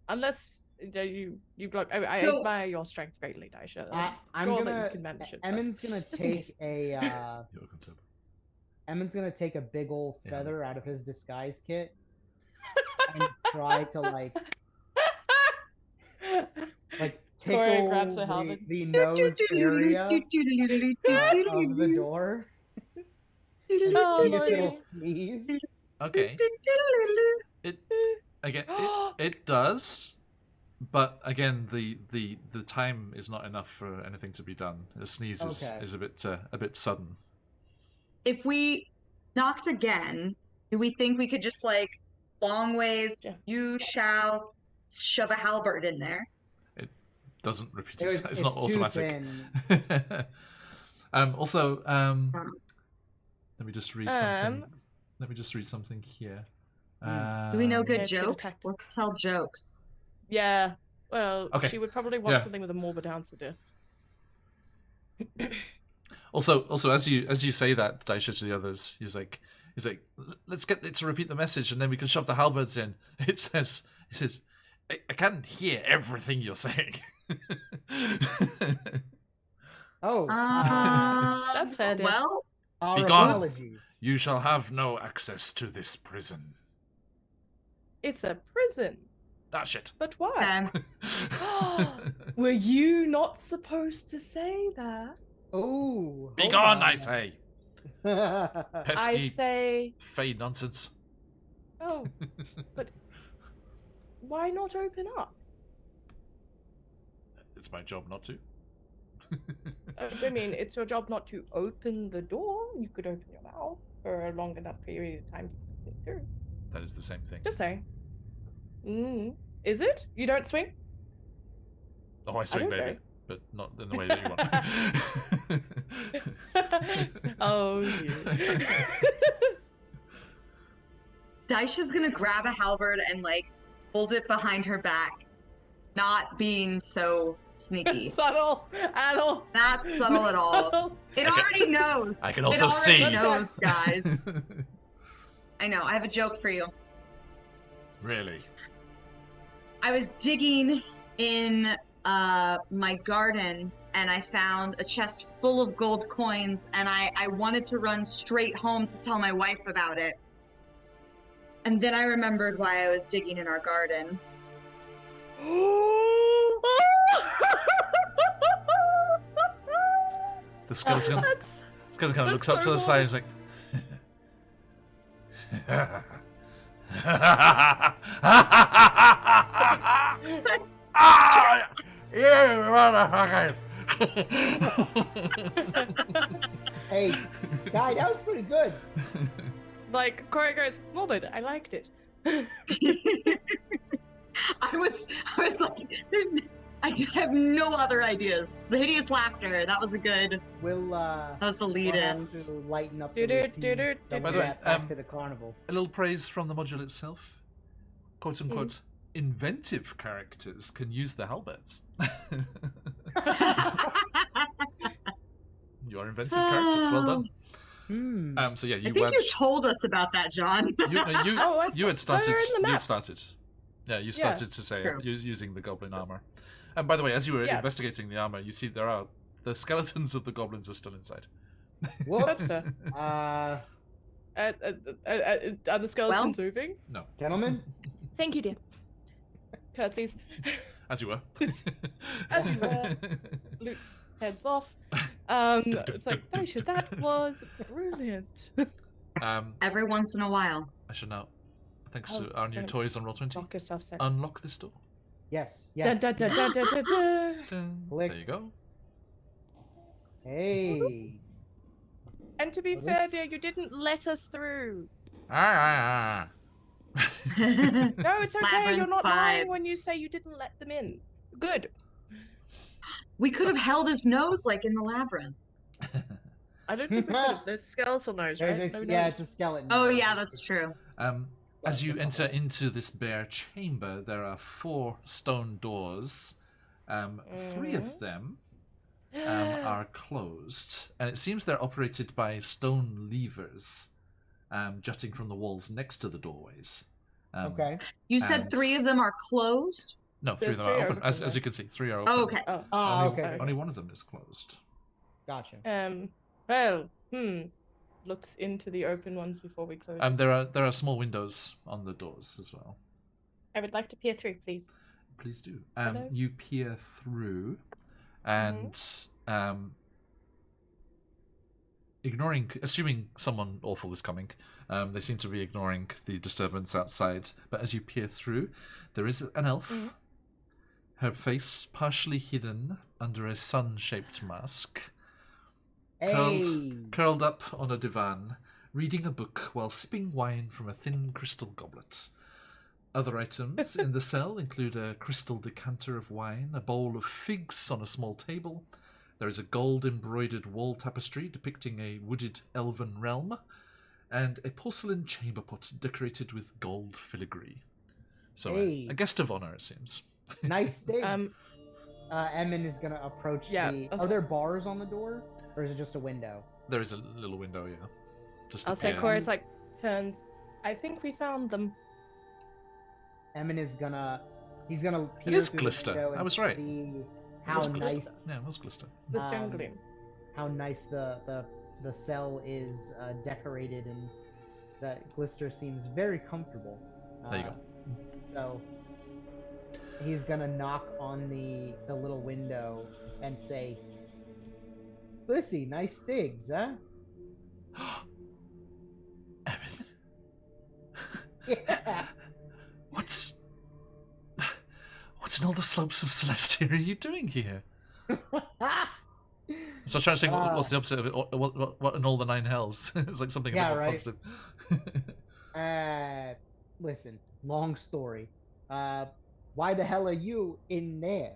unless you block." I So- admire your strength greatly, Daisha. I'm Sure that gonna. you can manage it, but Emin's gonna just in case. take a. You're welcome to. Emin's gonna take a big old Yeah. feather out of his disguise kit and try to like Corey tickle grabs the halberd. the nose area of the door and Oh, see if Lordy. it'll sneeze. Okay. It does, but again, the time is not enough for anything to be done. A sneeze Okay. is a bit sudden. If we knocked again, do we think we could just like long ways? Yeah. You shall shove a halberd in there. Doesn't repeat It was- itself. It's not too automatic. thin. Also, let me just read something. Let me just read something here. Do we know Yeah, good it's good jokes? attack. Let's tell jokes. Yeah. Well, Okay. she would probably want Yeah. something with a morbid answer to. Also, as you say that, Daisha, to the others, he's like, let's get it to repeat the message, and then we can shove the halberds in. It says, I can't hear everything you're saying. Oh, That's fair, dear. Well, our Begone. apologies. You shall have no access to this prison. It's a prison. Ah, shit. But why? okay. Were you not supposed to say that? Oh, Begone, I say. say. I Pesky, say, fey nonsense. oh, but why not open up? It's my job not to. I mean, it's your job not to open the door. You could open your mouth for a long enough period of time to sneak through. That is the same thing. Just saying. Is it? You don't swing? Oh, I swing, don't baby, know. but not in the way that you want. Oh, you. Daisha's gonna grab a halberd and like hold it behind her back, not being so sneaky. Subtle at all. Not subtle at all. Subtle. It already knows. I can It also already see. knows, guys. I know. I have a joke for you. Really? I was digging in my garden and I found a chest full of gold coins, and I wanted to run straight home to tell my wife about it. And then I remembered why I was digging in our garden. The skeleton That's kind of looks that's up so to the side and is like, ah, you motherfuckers! Hey, guy, that was pretty good. like Corey goes, morbid. I liked it. I was like, I have no other ideas. The hideous laughter, that was a good, We'll that was the lead we'll in. have to lighten up the Do-do, routine. do-do, Then By we the way, get back to the carnival. A little praise from the module itself. Quote unquote, inventive characters can use the halberds. You are inventive characters, well done. So yeah, I you think you wedged. told us about that, John. You had started. They're in the You map. started. Yeah, you started to say true. using the goblin armor. And by the way, as you were Yeah. investigating the armor, you see the skeletons of the goblins are still inside. Whoops. That's Uh, Are the skeletons moving? No, gentlemen, Thank you, dear. Curtsies. as you were. As you were. Luke's heads off. It's like, Daisha, that was brilliant. Every once in a while. I should now, thanks Oh, to our new don't toys on Roll20, Knock yourself set. unlock this door. Yes. Da, Yes. da, da, da, da, da, da. Dun. Click. There you go. Hey. And to be Well, fair, this- dear, you didn't let us through. Ah. No, it's okay. You're Labyrinth not lying when vibes. you say you didn't let them in. Good. We could have held his nose like in the labyrinth. I don't think we could have. There's skeletal nose, right? It's, No yeah, nose. it's a skeleton. Oh nose. yeah, that's true. As you Just enter a hole. into this bare chamber, there are 4 stone doors. 3 of them are closed, and it seems they're operated by stone levers jutting from the walls next to the doorways. Okay. You said and- 3 of them are closed? No, 3 of There's them are 3 are open. As open, you can see, 3 are open. Oh, okay. Oh. Ah, only, okay. only one of them is closed. Gotcha. Well, looks into the open ones before we close. There are small windows on the doors as well. I would like to peer through, please. Please do. Hello? You peer through, and assuming someone awful is coming, they seem to be ignoring the disturbance outside. But as you peer through, there is an elf. Her face partially hidden under a sun-shaped mask. Hey. Curled up on a divan, reading a book while sipping wine from a thin crystal goblet. Other items in the cell include a crystal decanter of wine, a bowl of figs on a small table. There is a gold-embroidered wall tapestry depicting a wooded elven realm, and a porcelain chamber pot decorated with gold filigree. So Hey. a guest of honor, it seems. Nice things. Emin is gonna approach Yeah, the. I'll Are there bars on the door, or is it just a window? There is a little window, yeah. Just to I'll say peer. Chorus turns. I think we found them. Emin is gonna. He's gonna. It Peer is through the glister. window I and was right. See It how was nice. glister. Yeah, it was glister. The stone gleam. How nice the cell is decorated, and that Glister seems very comfortable. There you go. So he's gonna knock on the little window and say, "Lissy, nice digs, huh?" Evan, Yeah. what's in all the slopes of Celestia are you doing here? So I was trying to think, what's the opposite of it? What in all the 9 hells? It's like something a Yeah, bit more right. positive. Listen, long story. Why the hell are you in there?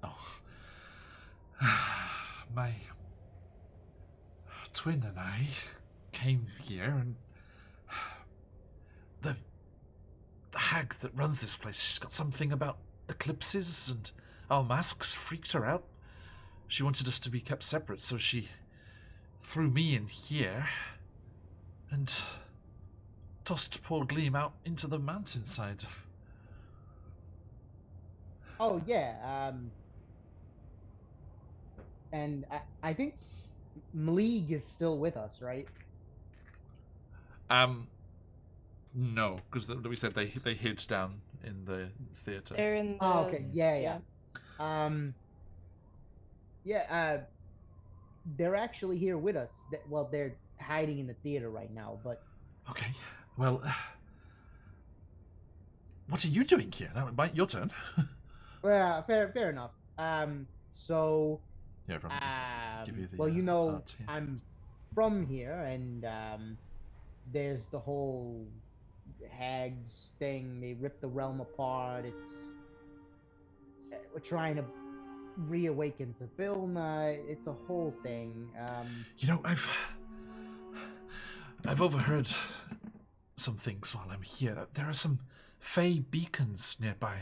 Oh. My twin and I came here, and the hag that runs this place, she's got something about eclipses, and our masks freaked her out. She wanted us to be kept separate, so she threw me in here and tossed poor Gleam out into the mountainside. Oh yeah. And I think Mleeg is still with us, right? No, because we said they hid down in the theatre. They're in the. Oh, okay. Yeah. They're actually here with us. Well, they're hiding in the theater right now, but Okay, well, what are you doing here? Now, your turn. fair enough. So Yeah, everyone give you the, well, you know, odds here. I'm from here, and there's the whole hags thing. They ripped the realm apart. We're trying to reawaken Zabilna. It's a whole thing. You know, I've overheard some things while I'm here. There are some Fey beacons nearby.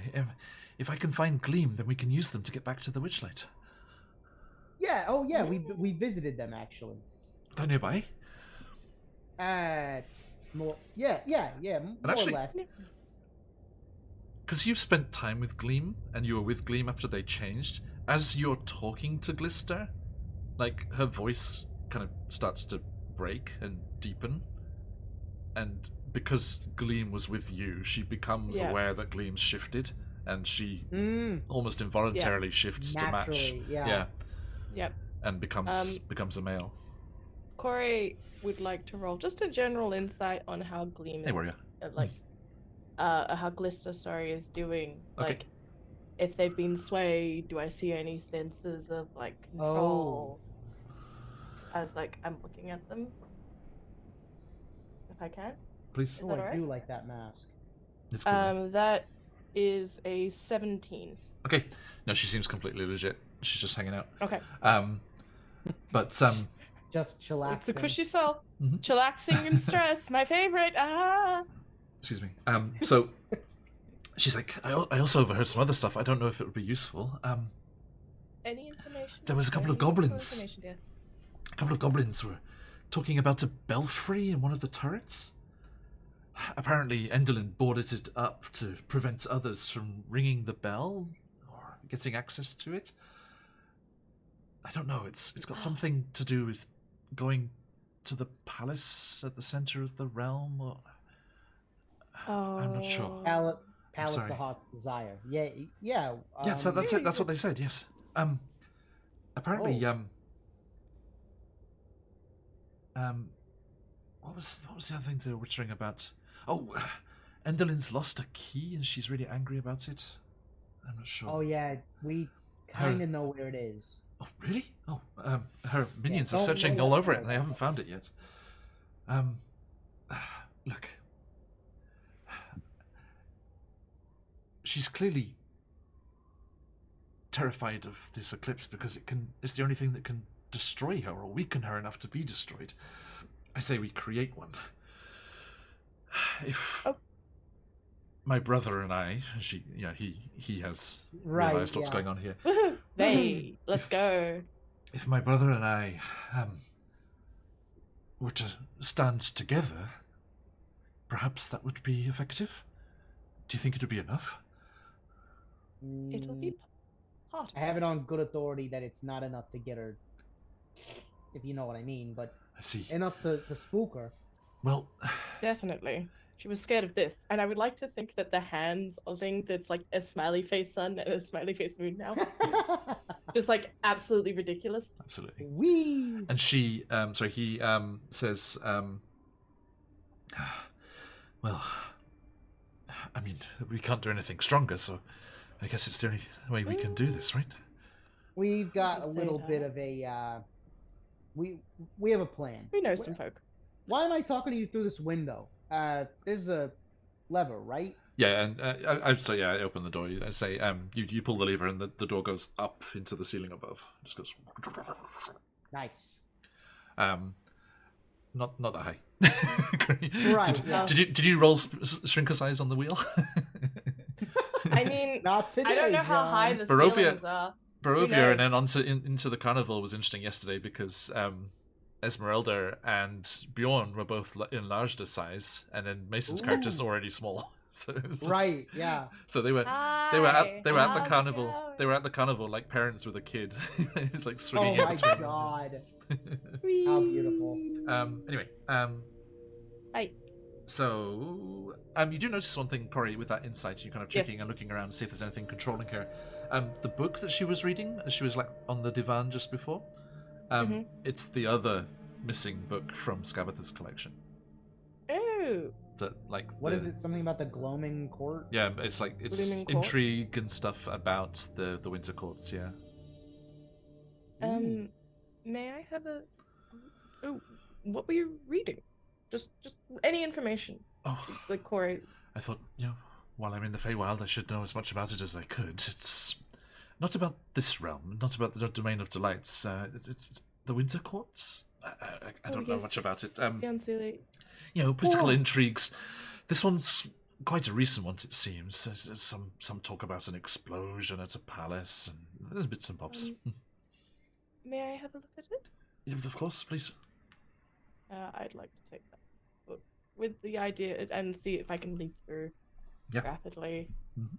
If I can find Gleam, then we can use them to get back to the Witchlight. Yeah. Oh, yeah. We visited them actually. They're nearby. More. Yeah. More actually- or less. Because you've spent time with Gleam, and you were with Gleam after they changed. As you're talking to Glister, like, her voice kind of starts to break and deepen. And because Gleam was with you, she becomes aware that Gleam's shifted, and she almost involuntarily shifts to match. Naturally, yeah. Yep. And becomes a male. Corey would like to roll just a general insight on how Gleam is. Hey, warrior. Like, how Glista, sorry, is doing. Okay. Like, if they've been swayed, do I see any senses of like control? As like I'm looking at them, if I can. Please. Is Oh, that I alright? do like that mask. It's cool. That is a 17. Okay. No, she seems completely legit. She's just hanging out. Okay. But Just chillaxing. It's a cushy cell. Mhm. Chillaxing and stress, my favorite. excuse me. So she's like, I also overheard some other stuff. I don't know if it would be useful. Any information? There was a couple of Any useful goblins. information, dear? A couple of goblins were talking about a belfry in one of the turrets. Apparently, Endelin boarded it up to prevent others from ringing the bell or getting access to it. I don't know. It's got something to do with going to the palace at the center of the realm. Or... I'm not sure. Palace sorry. of Heart's Desire. Yeah. Yeah, so that's it. That's what they said. Yes. Apparently, what was the other thing they were whispering about? Oh, Endelin's lost a key and she's really angry about it. I'm not sure. Oh yeah, we kind of know where it is. Oh, really? Oh, her minions are don't searching know all that over it far and they haven't found it yet. Look. She's clearly terrified of this eclipse because it's the only thing that can destroy her or weaken her enough to be destroyed. I say we create one. If my brother and I, he has realized what's going on here. Woohoo! Hey, let's go. If my brother and I were to stand together, perhaps that would be effective. Do you think it would be enough? It'll be part. I have it on good authority that it's not enough to get her, if you know what I mean, but I see. enough to spook her. Well, Definitely. She was scared of this, and I would like to think that the hands thing that's like a smiley face sun and a smiley face moon now, just like absolutely ridiculous. absolutely. Wee. And she, he says, well, I mean, we can't do anything stronger, so I guess it's the only way we can do this, right? We've got a I'd say little that. bit of a we have a plan. We know some folk. Why am I talking to you through this window? There's a lever, right? Yeah, and I say, yeah, I open the door. I say, you pull the lever, and the door goes up into the ceiling above. It just goes. Nice. Not that high. Right. Yeah. Did you roll shrinker size on the wheel? I mean, Not today. I don't know how high the Barovia- ceilings are. Barovia and then knows? into the carnival was interesting yesterday because Esmeralda and Bjorn were both enlarged in size, and then Mason's character's Ooh. already small. So it was just- Right. Yeah. So they were at the How's it carnival. going? They were at the carnival like parents with a kid. It's like Oh swinging in my between. god. How beautiful. Anyway. Hi. So, you do notice one thing, Corey, with that insight. You're kind of checking and looking around to see if there's anything controlling her. The book that she was reading, she was like on the divan just before. It's the other missing book from Scabatha's collection. Oh. That like What is it? Something about the gloaming court? Yeah, it's like it's Blooming Court? intrigue and stuff about the winter courts. Yeah. May I have a? Oh, what were you reading? Just any information. Oh, Like Corey. I thought, while I'm in the Feywild, I should know as much about it as I could. It's not about this realm, not about the Domain of Delights. It's the winter courts. I don't know yes. much about it. The Unseelie. Political Oh. intrigues. This one's quite a recent one, it seems. There's some talk about an explosion at a palace, and there's bits and bobs. May I have a look at it? Of course, please. I'd like to take that book with the idea and see if I can leaf through Yeah. rapidly. Mhm.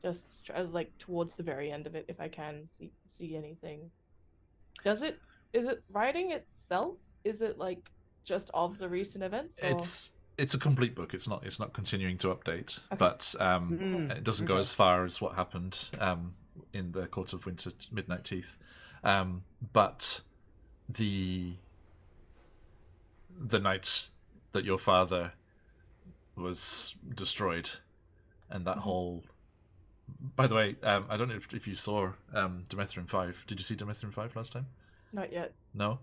Just like towards the very end of it, if I can see anything. Is it writing itself? Is it like just of the recent events? Or... It's a complete book. It's not continuing to update, Okay. but Mm, it doesn't go okay. as far as what happened in the Court of Winter Midnight Teeth. But the night that your father was destroyed, and that whole. By the way, I don't know if you saw Demetrium 5. Did you see Demetrium 5 last time? Not yet. No.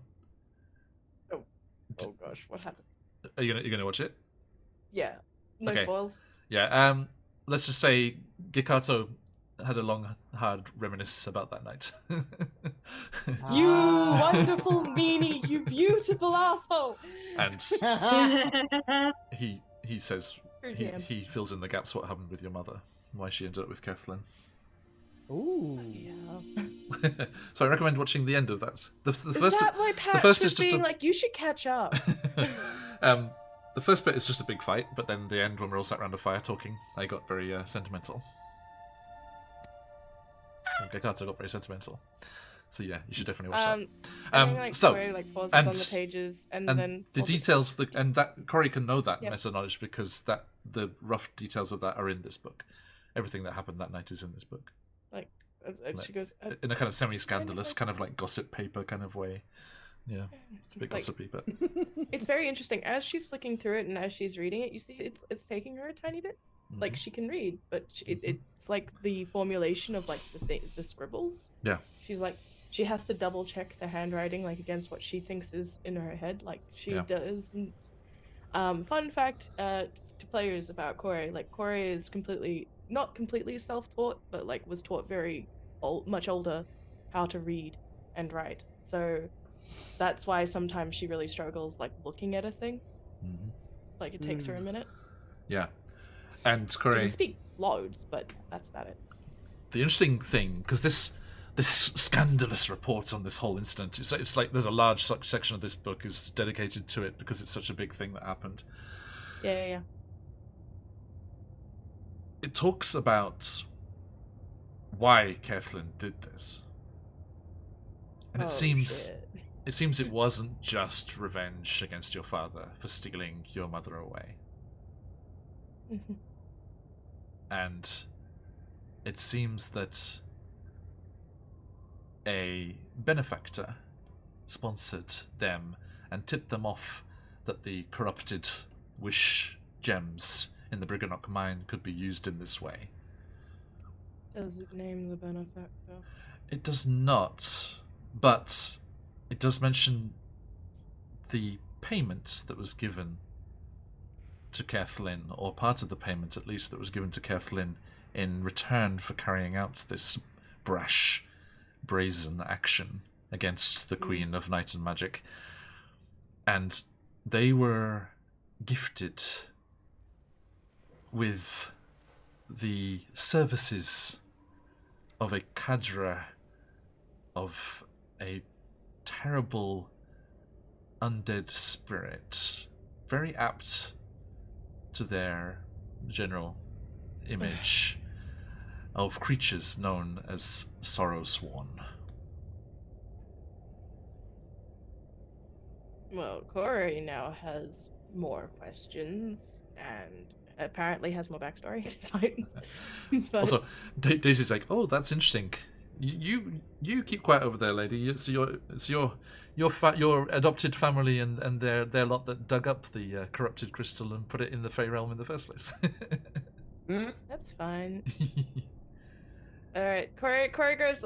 Oh gosh, what happened? Are you gonna watch it? Yeah. No Okay. spoils. Yeah. Let's just say Gikato had a long, hard reminisce about that night. You wonderful meanie, you beautiful asshole. And he says he fills in the gaps. What happened with your mother? Why she ended up with Kathleen. Ooh. Yeah. So I recommend watching the end of that. The Is first, that why Pat the first was is just being a, like, you should catch up? the first bit is just a big fight, but then the end when we're all sat around a fire talking, I got very sentimental. Gakato got very sentimental. So yeah, you should definitely watch that. So pauses and- on the pages and And then the details, and that Corey can know that Yep. meta knowledge because the rough details of that are in this book. Everything that happened that night is in this book. she goes, In a kind of semi-scandalous, kind of like gossip paper kind of way. Yeah, it's a bit like- gossipy, but it's very interesting. As she's flicking through it and as she's reading it, you see it's taking her a tiny bit. Like she can read, but it's like the formulation of like the scribbles. Yeah. She's like she has to double check the handwriting like against what she thinks is in her head. Like she Yeah. doesn't. Fun fact to players about Corey, like Corey is not completely self-taught, but like was taught very much older how to read and write. So that's why sometimes she really struggles like looking at a thing. Mhm. Like it takes her a minute. yeah. And She Corey, can speak loads, but that's about it. the interesting thing, because this scandalous report on this whole incident, it's like there's a large section of this book is dedicated to it because it's such a big thing that happened. Yeah. It talks about why Kathleen did this. And Oh, it seems shit. it wasn't just revenge against your father for stealing your mother away. Mhm. And it seems that a benefactor sponsored them and tipped them off that the corrupted wish gems in the Briganock mine could be used in this way. Does it name the benefactor? It does not, but it does mention the payment that was given to Kathleen, or part of the payment at least that was given to Kathleen in return for carrying out this brash, brazen action against the Queen of Night and Magic. And they were gifted with the services of a cadre of a terrible undead spirit, very apt to their general image of creatures known as Sorrowsworn. Well, Corey now has more questions and apparently has more backstory to fight. But Also, Daisy's like, "Oh, that's interesting. You keep quiet over there, lady. It's your adopted family and their lot that dug up the corrupted crystal and put it in the Fey realm in the first place." that's fine. All right, Corey goes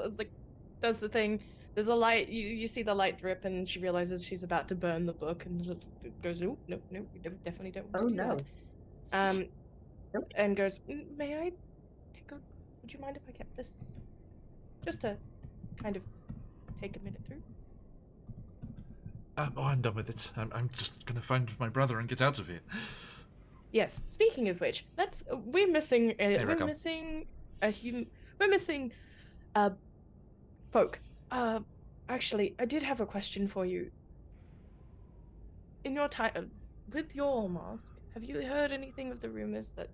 does the thing. There's a light. You see the light drip, and she realizes she's about to burn the book, and just goes, "No, we definitely don't want to do that." And goes, "May I take a? Would you mind if I kept this, just to kind of take a minute through?" I'm done with it. I'm just gonna find my brother and get out of here. Yes. Speaking of which, we're missing folk. Actually, I did have a question for you. In your time with your mask, have you heard anything of the rumors that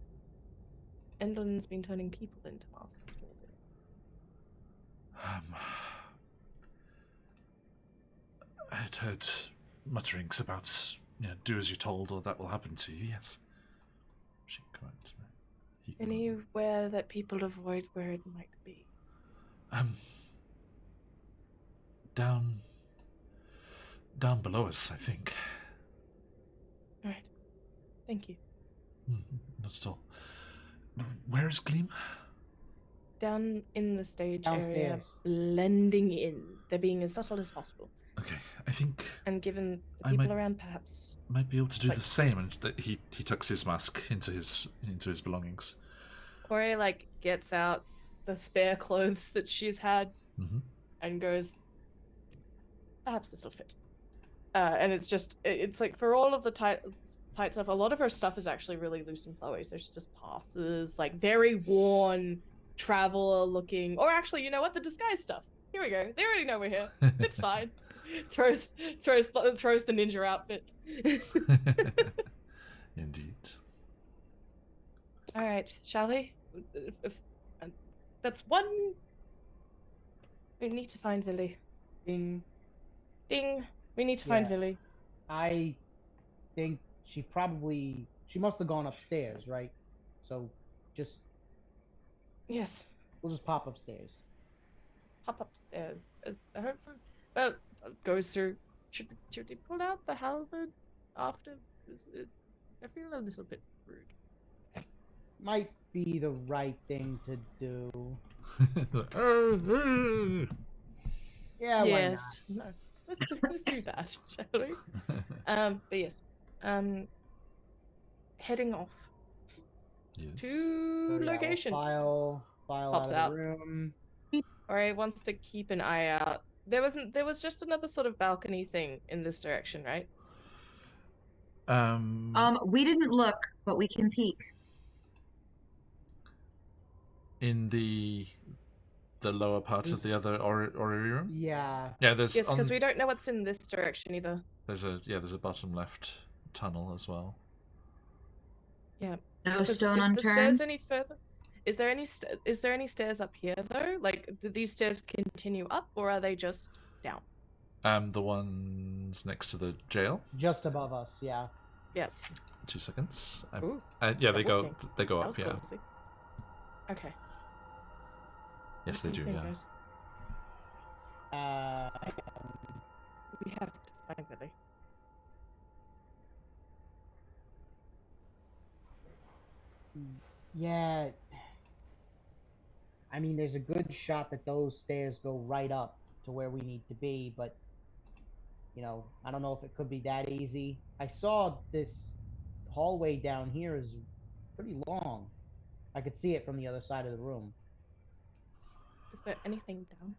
Endlin's been turning people into masks? I had heard mutterings about, do as you're told or that will happen to you, yes. She corrected me. Anywhere that people avoid where it might be? Down below us, I think. Alright. Thank you. Not at all. Where is Gleam? Down in the stage area, Downstairs. blending in. They're being as subtle as possible. Okay, I think And given the I people might- around, perhaps. might be able to do Like- the same. And he tucks his mask into his belongings. Corey, like, gets out the spare clothes that she's had Mm-hmm. and goes, perhaps this will fit. And it's just, it's like, for all of the tight stuff, a lot of her stuff is actually really loose and flowy. So she just passes, like, very worn, traveler looking, or actually, you know what, the disguise stuff. Here we go. They already know we're here. It's fine. Throws the ninja outfit. Indeed. All right, shall we? That's one. We need to find Lily. Ding. Ding. We need to find Yeah. Lily. I think she must have gone upstairs, right? So just Yes. we'll just pop upstairs. Pop upstairs. As hopefully, well, goes through. Should we pull out the halberd after? I feel a little bit rude. Might be the right thing to do. Yeah, why not? Yes. No. Let's do that, shall we? But yes. Heading off Yes. to So, yeah, location. File Pops out out. of the room. Ori wants to keep an eye out. There was just another sort of balcony thing in this direction, right? We didn't look, but we can peek. In the lower part of the other orrery room. Yeah. Yeah, there's Yes, because we don't know what's in this direction either. there's a bottom left tunnel as well. No Because stone is the stairs unturned. any further? Is there any stairs up here though? Like, do these stairs continue up, or are they just down? The ones next to the jail. Just above us, yeah. Yeah. 2 seconds. Ooh, Yeah, they go walking. they go That up. was Yeah. cool to see. Okay. Yes, they What do. you Yeah. think, guys? We have to find Lily. Yeah. I mean, there's a good shot that those stairs go right up to where we need to be, but I don't know if it could be that easy. I saw this hallway down here is pretty long. I could see it from the other side of the room. Is there anything down?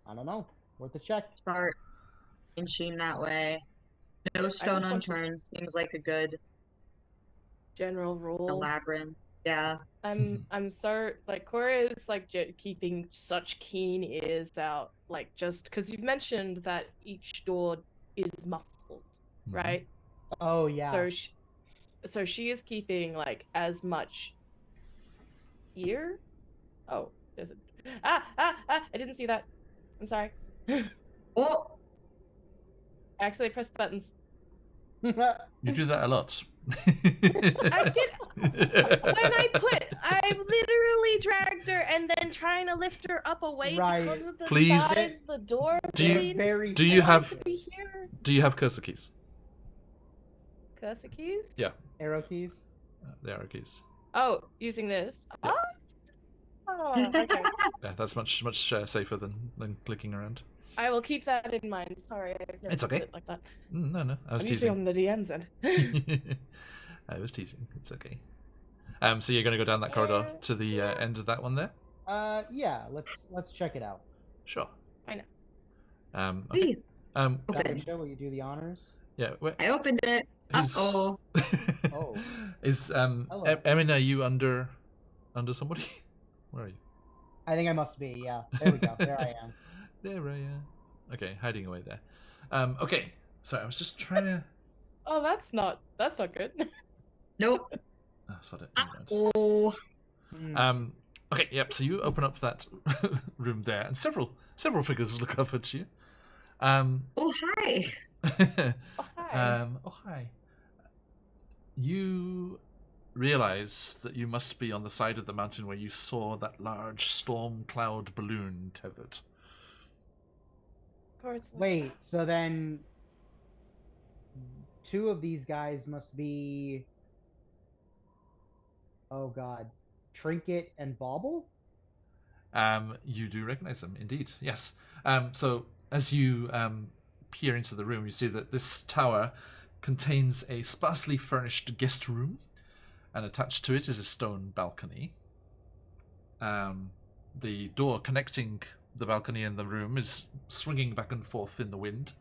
I don't know. Worth a check. Start inching that way. No stone just want to- unturned. Seems like a good General rule. labyrinth. Yeah. I'm so like Cora is like keeping such keen ears out, like just because you've mentioned that each door is muffled, Mhm. right? Oh yeah. So she is keeping like as much ear. Oh, there's a I didn't see that. I'm sorry. Oh, I accidentally pressed buttons. You do that a lot. I did. I literally dragged her and then trying to lift her up away Right. because of the Please. sides, the door. Do you- bleed. Very do you have- To be here. Do you have cursor keys? Cursor keys? arrow keys? The arrow keys. Oh, using this. Yeah. Oh, okay. Yeah, that's much safer than clicking around. I will keep that in mind. Sorry, I've never It's used okay. it like that. No, I was I'm usually teasing. on the DM's end. I was teasing. It's okay. So you're gonna go down that corridor to the end of that one there? Yeah. Let's check it out. Sure. Why Okay. Hey, Um. Okay. Danisha, will you do the honors? Yeah. I opened it. Who's- Oh, Oh. Is Hello. Emin, are you under somebody? Where are you? I think I must be. Yeah. There we go. There I am. There I am. Okay, hiding away there. Okay. Sorry, I was just trying to. Oh, that's not good. nope. Oh, sod it. Never mind. Oh, Hmm. Okay. Yep. So you open up that room there, and several figures look up at you. oh, hi. Oh, hi. Oh hi. You realize that you must be on the side of the mountain where you saw that large storm cloud balloon tethered. Of course. Wait. So then, two of these guys must be Oh God, Trinket and Bauble. You do recognize them, indeed. Yes. So as you peer into the room, you see that this tower contains a sparsely furnished guest room, and attached to it is a stone balcony. The door connecting the balcony and the room is swinging back and forth in the wind.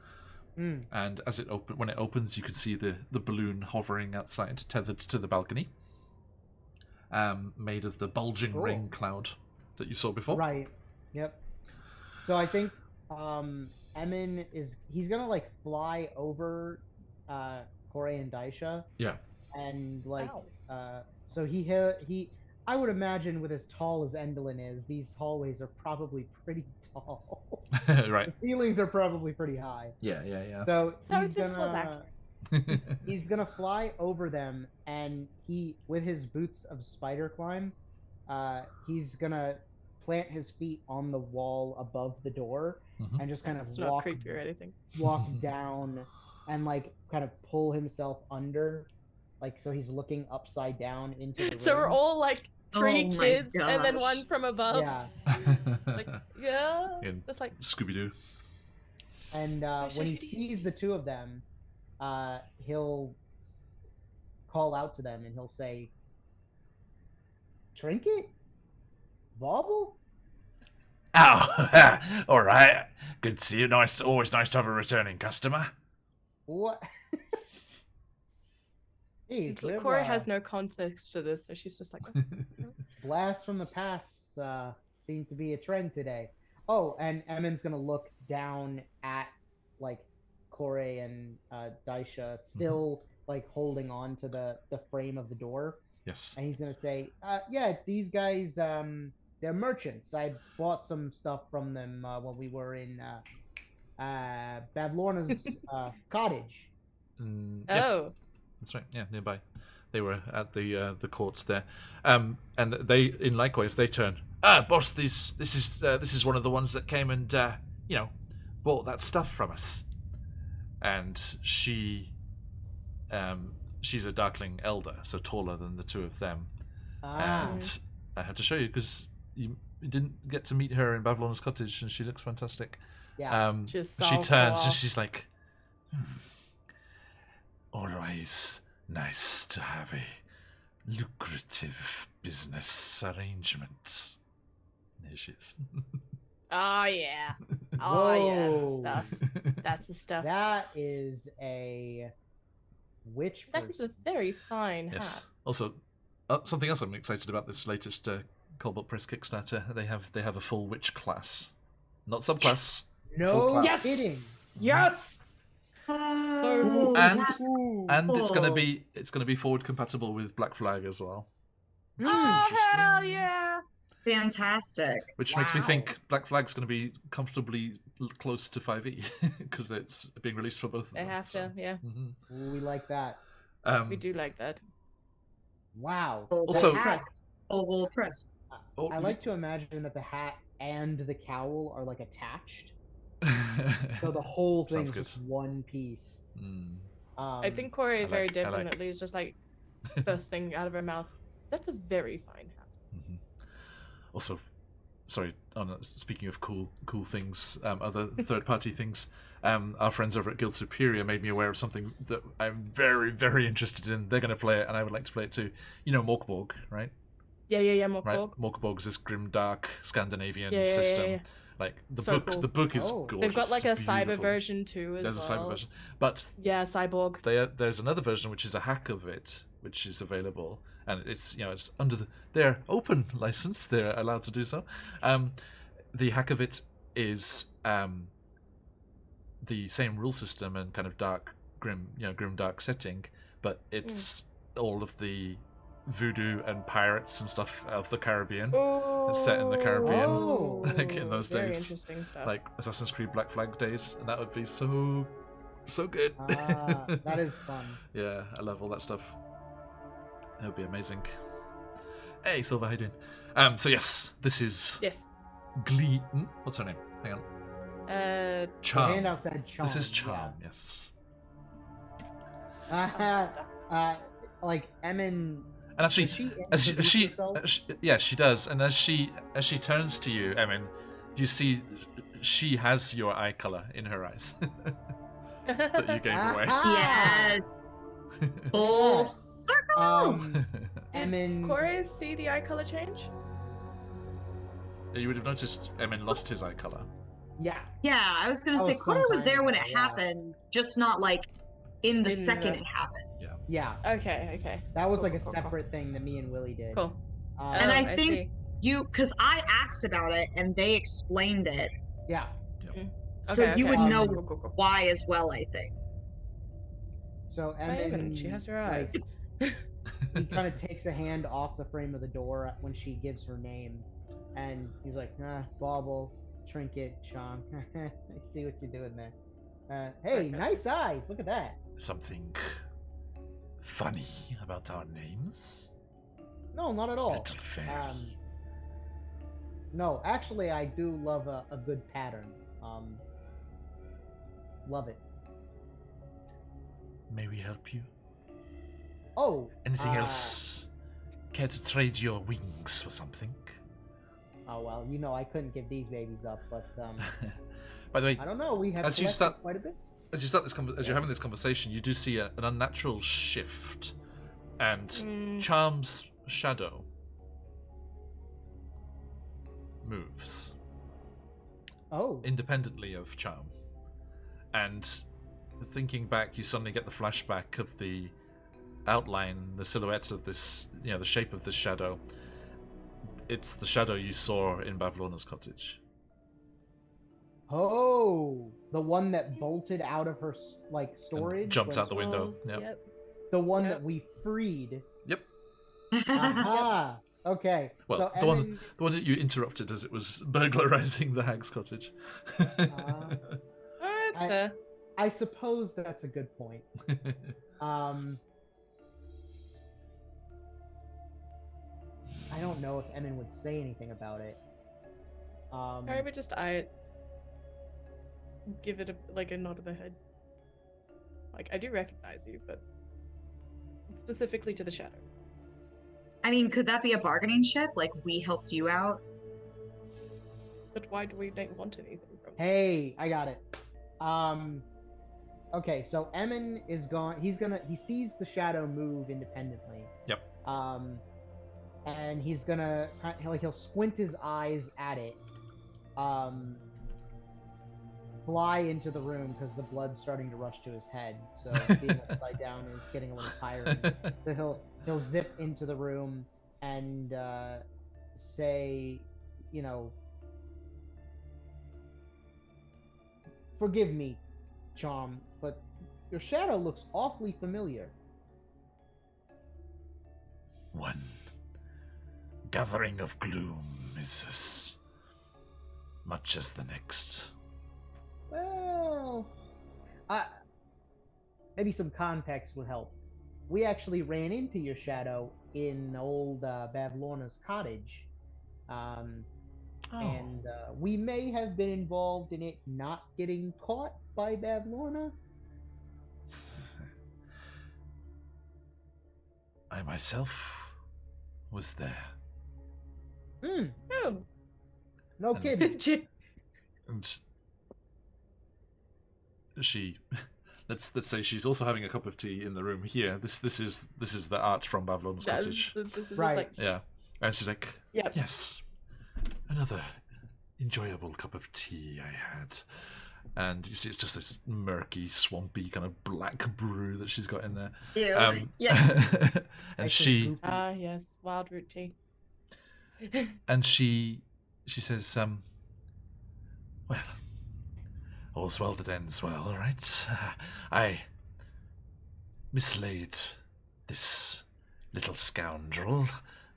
And as when it opens, you can see the balloon hovering outside, tethered to the balcony, made of the bulging rain cloud that you saw before. Right. Yep. So I think Emin he's gonna like fly over Corey and Daisha. Yeah. And like so he I would imagine with as tall as Endlin is, these hallways are probably pretty tall. Right. The ceilings are probably pretty high. Yeah. So this he's gonna fly over them, and he, with his boots of spider climb, he's gonna plant his feet on the wall above the door and just kind of It's not creepy or anything. walk down and like kind of pull himself under, like so he's looking upside down into the room. So we're all like three Oh my kids and then gosh. one from above. Yeah. Like, yeah. And Just like Scooby-Doo. And when he sees the two of them, he'll call out to them and he'll say, Trinket? Bauble? Oh, all right. Good to see you. Always nice to have a returning customer. What? Jeez, Like, Corey has no context to this, so she's just like, Blasts from the past seem to be a trend today. Oh, and Emin's gonna look down at like Corey and Daisha, still like holding on to the frame of the door. Yes. And he's gonna say, yeah, these guys, they're merchants. I bought some stuff from them when we were in Bavlorna's cottage. Yeah, oh, that's right. Yeah, nearby. They were at the courts there, and they, in likewise, they turn. Boss, this is one of the ones that came and bought that stuff from us. And she's a darkling elder, so taller than the two of them. And I had to show you because you didn't get to meet her in Bavlorna's cottage, and she looks fantastic. Yeah. She turns and she's like, Always nice to have a lucrative business arrangement. there she is. oh yeah, oh yeah, Whoa. that's the stuff. That's the stuff. That is a witch That is a very fine Yes. hat. Also, something else I'm excited about this latest Cobalt Press Kickstarter. They have a full witch class, not subclass. No full class. kidding. Yes. Oh, And that's and it's gonna cool. be forward compatible with Black Flag as well, Oh hell yeah! fantastic. which makes me Wow. think Black Flag's gonna be comfortably close to 5e because it's being released for both of They them. have to, yeah. Mhm. We like that. We do like that. Wow. Also- The hat, press. Oval press. Oh, I like to imagine that the hat and the cowl are like attached, so the whole thing's Sounds good. just one piece. Mm. I think Corey I very like- I like- definitely is just like first thing out of her mouth. That's a very fine hat. Mhm. Also, sorry. Speaking of cool things, other third-party things, our friends over at Guild Superior made me aware of something that I'm very, very interested in. They're going to play it, and I would like to play it too. You know, Morkborg, right? Yeah, Morkborg. Right. Morkborg's this grim, dark Scandinavian Yeah, yeah, yeah, system. yeah. Like the So book, cool. the book is Oh. gorgeous. They've got like a cyber beautiful. version too as There's well. a cyber version, but Yeah, cyborg. there's another version which is a hack of it, which is available, and it's it's under their open license. They're allowed to do so. The hack of it is the same rule system and kind of dark, grim dark setting, but it's all of the voodoo and pirates and stuff of the Caribbean. It's set in the Caribbean, Oh. like in those Very days, interesting stuff. like Assassin's Creed Black Flag days, and that would be so good. That is fun. Yeah, I love all that stuff. That would be amazing. Hey, Silver, how you doing? So yes, this is yes. Glee. What's her name? Hang on. The Charm. handout said charm. This is Charm. Yes. Like Emin And actually, Does she as introduce she, herself? yeah, she does. And as she turns to you, Emin, you see she has your eye color in her eyes that you gave away. Yes. Full Yeah. circle. And then Corey see the eye color change? You would have noticed Emin lost his eye color. yeah, Yeah, I was gonna Oh, say Corey was sometime there when it ago, yeah. happened, just not like in the In second the- it happened. yeah, Okay. that was Cool, like a cool, cool. separate thing that me and Willie did. Cool. And Oh, I I think see. because I asked about it and they explained it, Yeah. so Okay, you would okay. know Cool. why as well. I think. So Emin, Emin, she has her eyes. like, he kind of takes a hand off the frame of the door when she gives her name, and he's like, bauble, trinket, charm. I see what you're doing there. Hey, Okay. nice eyes. Look at that. Something funny about our names? No, not at all. Little fairy. No, actually, I do love a good pattern. Love it. May we help you? Oh. Anything else? Care to trade your wings for something? Oh well, I couldn't give these babies up, but By the way, I don't know. We have As you collected start- quite a bit. as you start this, as you're having this conversation, you do see an unnatural shift, and Charm's shadow moves Oh. independently of Charm. And thinking back, you suddenly get the flashback of the outline, the silhouette of this, the shape of this shadow. It's the shadow you saw in Bavlorna's cottage. Oh, the one that bolted out of her And storage, jumped when- out the window. Walls, Yep. the one Yep. that we freed. Yep. Aha. Okay. Well, so the one, Emin, the one that you interrupted as it was burglarizing the hag's cottage. Oh, that's fair. I suppose that's a good point. I don't know if Emin would say anything about it. Harry would just give it a nod of the head. Like, I do recognize you, but specifically to the shadow. I mean, could that be a bargaining chip? Like we helped you out. But why do we not want anything from it? Hey, I got it. Okay, so Emin is gone. He sees the shadow move independently. Yep. And he's gonna he'll squint his eyes at it. Fly into the room because the blood's starting to rush to his head. So being upside down is getting a little tiring. So he'll zip into the room and say, forgive me, Charm, but your shadow looks awfully familiar. One gathering of gloom is as much as the next. Well, maybe some context would help. We actually ran into your shadow in old Bavlorna's cottage. And we may have been involved in it not getting caught by Bavlorna. I myself was there. Oh. No And- kidding. And she, let's say she's also having a cup of tea in the room here. This is the art from Bavlorna's cottage. This is Right. just like, Yeah, and she's like, Yep. yes, another enjoyable cup of tea I had. And you see, it's just this murky, swampy kind of black brew that she's got in there. Ew. Yeah. And I she think goofy. yes, wild root tea. and she says, well, all's well that ends well, all right? I mislaid this little scoundrel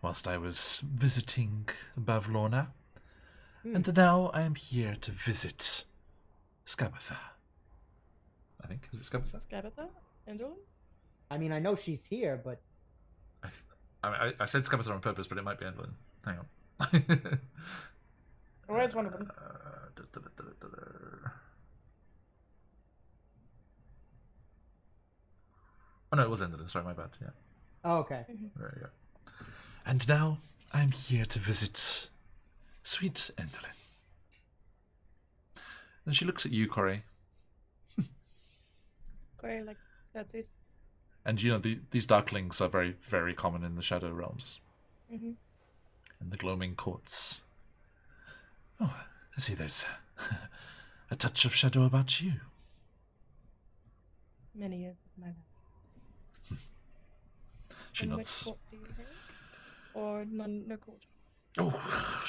whilst I was visiting Bavlorna, and now I am here to visit Skabatha. I think, is it Skabatha? Skabatha? Angela? I mean, I know she's here, but I said Skabatha on purpose, but it might be Endlin. Hang on. Where's one of them? Oh no, it was Endlin. Sorry, my bad. Yeah, oh, okay. there you go. And now I'm here to visit sweet Endolin. And she looks at you, Corey. Corey, like, that's it. And you know, these darklings are very, very common in the Shadow Realms. Mm-hmm. In the gloaming courts. Oh, I see there's a touch of shadow about you. Many years of my life. She And nods. which court do you think? Or no court? Oh,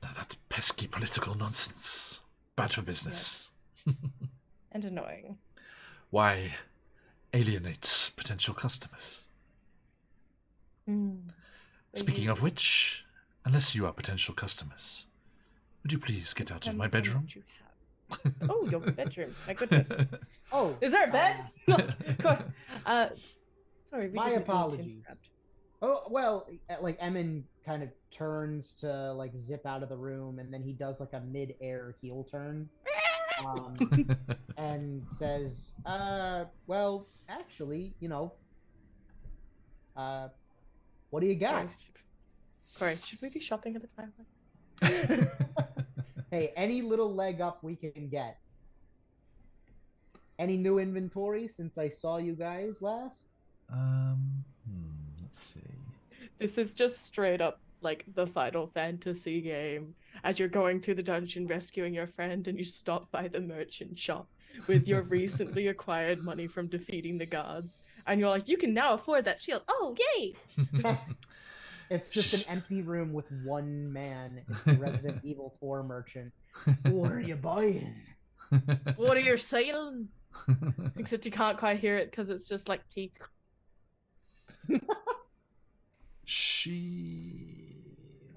no, that pesky political nonsense. Bad for business. And annoying. Why alienate potential customers? Speaking of which, unless you are potential customers, would you please get out of my bedroom? You have. Oh, your bedroom. My goodness. Oh, Is there a bed? No. Sorry, we My didn't mean to apologies. interrupt. oh, well, like Emin kind of turns to like zip out of the room, and then he does like a mid-air heel turn, and says, well, actually, what do you got?" Corey, should we be shopping at the time? Hey, any little leg up we can get. Any new inventory since I saw you guys last? Let's see. This is just straight up like the Final Fantasy game. As you're going through the dungeon rescuing your friend, and you stop by the merchant shop with your recently acquired money from defeating the gods, and you're like, you can now afford that shield. Oh, yay! It's just an empty room with one man. It's the Resident Evil 4 merchant. What are you buying? What are you selling? Except you can't quite hear it because it's just like teeth. She.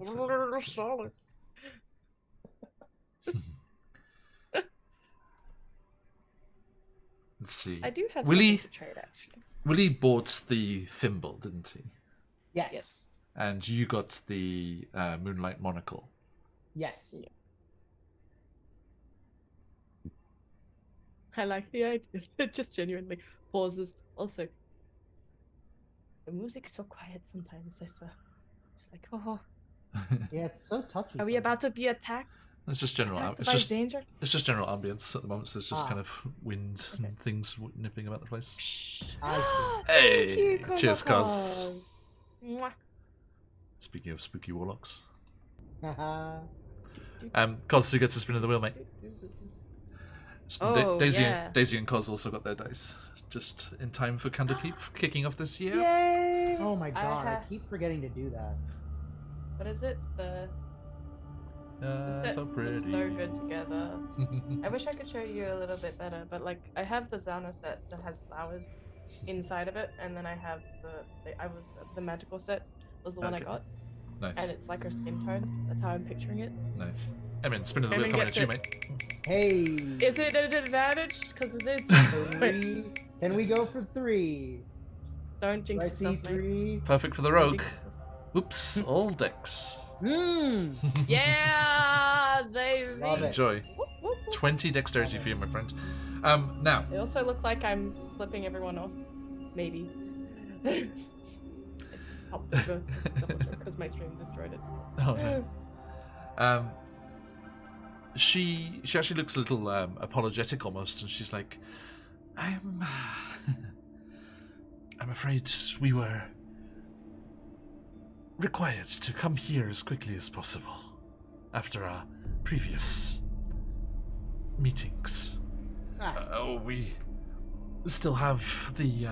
Solid. Let's see. I do have Willie- something to trade, actually. Willie bought the thimble, didn't he? Yes. Yes. And you got the moonlight monocle. Yes. Yeah. I like the idea. It just genuinely pauses. Also, the music's so quiet sometimes, I swear. Just like, oh, Yeah, it's so touchy. are we about to be attacked? It's just general. Attacked It's by just danger? general ambience at the moment. So there's just Ah. kind of wind and things nipping about the place. Shh. I see. Thank you, Hey, cheers, cuz. Cuz. Mwah. Speaking of spooky warlocks, Haha. Cos who gets a spin of the wheel, mate. Oh, Daisy, yeah. Daisy and Cos also got their dice just in time for Candlekeep kicking off this year. Yay! Oh my god, I ha- keep forgetting to do that. What is it? The sets So look pretty. so good together. I wish I could show you a little bit better, but like I have the Zana set that has flowers inside of it, and then I have the magical set was the one I Okay. got, Nice, and it's like her skin tone. That's how I'm picturing it. nice. I mean, spin of the wheel Emin coming at gets you, it. mate. Hey. Is it an advantage? Because it's Three. Can we go for 3? don't Do jinx I see yourself, mate. 3? Perfect for the Don't rogue. jinx yourself. Oops, all decks. Yeah, they Love it. Enjoy. Whoop, whoop, whoop. 20 dexterity for you, my friend. Now, They also look like I'm flipping everyone off. Maybe. Because my stream destroyed it. oh no. She actually looks a little apologetic almost, and she's like, I'm afraid we were required to come here as quickly as possible after our previous meetings. We still have the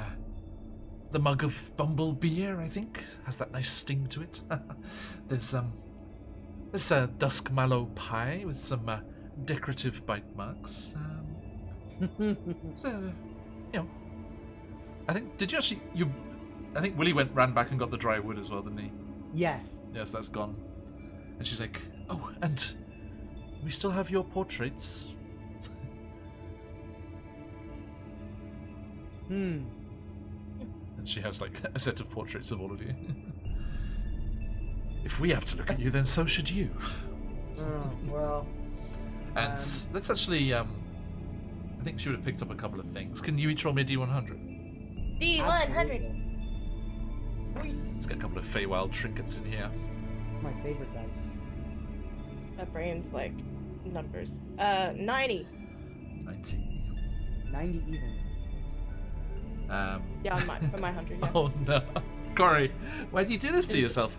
mug of Bumble beer, I think. Has that nice sting to it. There's this dusk mallow pie with some decorative bite marks. So, I think I think Willie ran back and got the dry wood as well, didn't he? Yes. Yes, that's gone. And she's like, oh, and we still have your portraits. And she has like a set of portraits of all of you. If we have to look at you, then so should you. Oh, well. And let's actually, I think she would have picked up a couple of things. Can you each roll me a D100? D100. Let's get a couple of Feywild trinkets in here. It's my favorite dice. That brain's like numbers. 90. 90. 90 even. Yeah, on mine, for my 100, yeah. Oh no. Corey, why do you do this to yourself?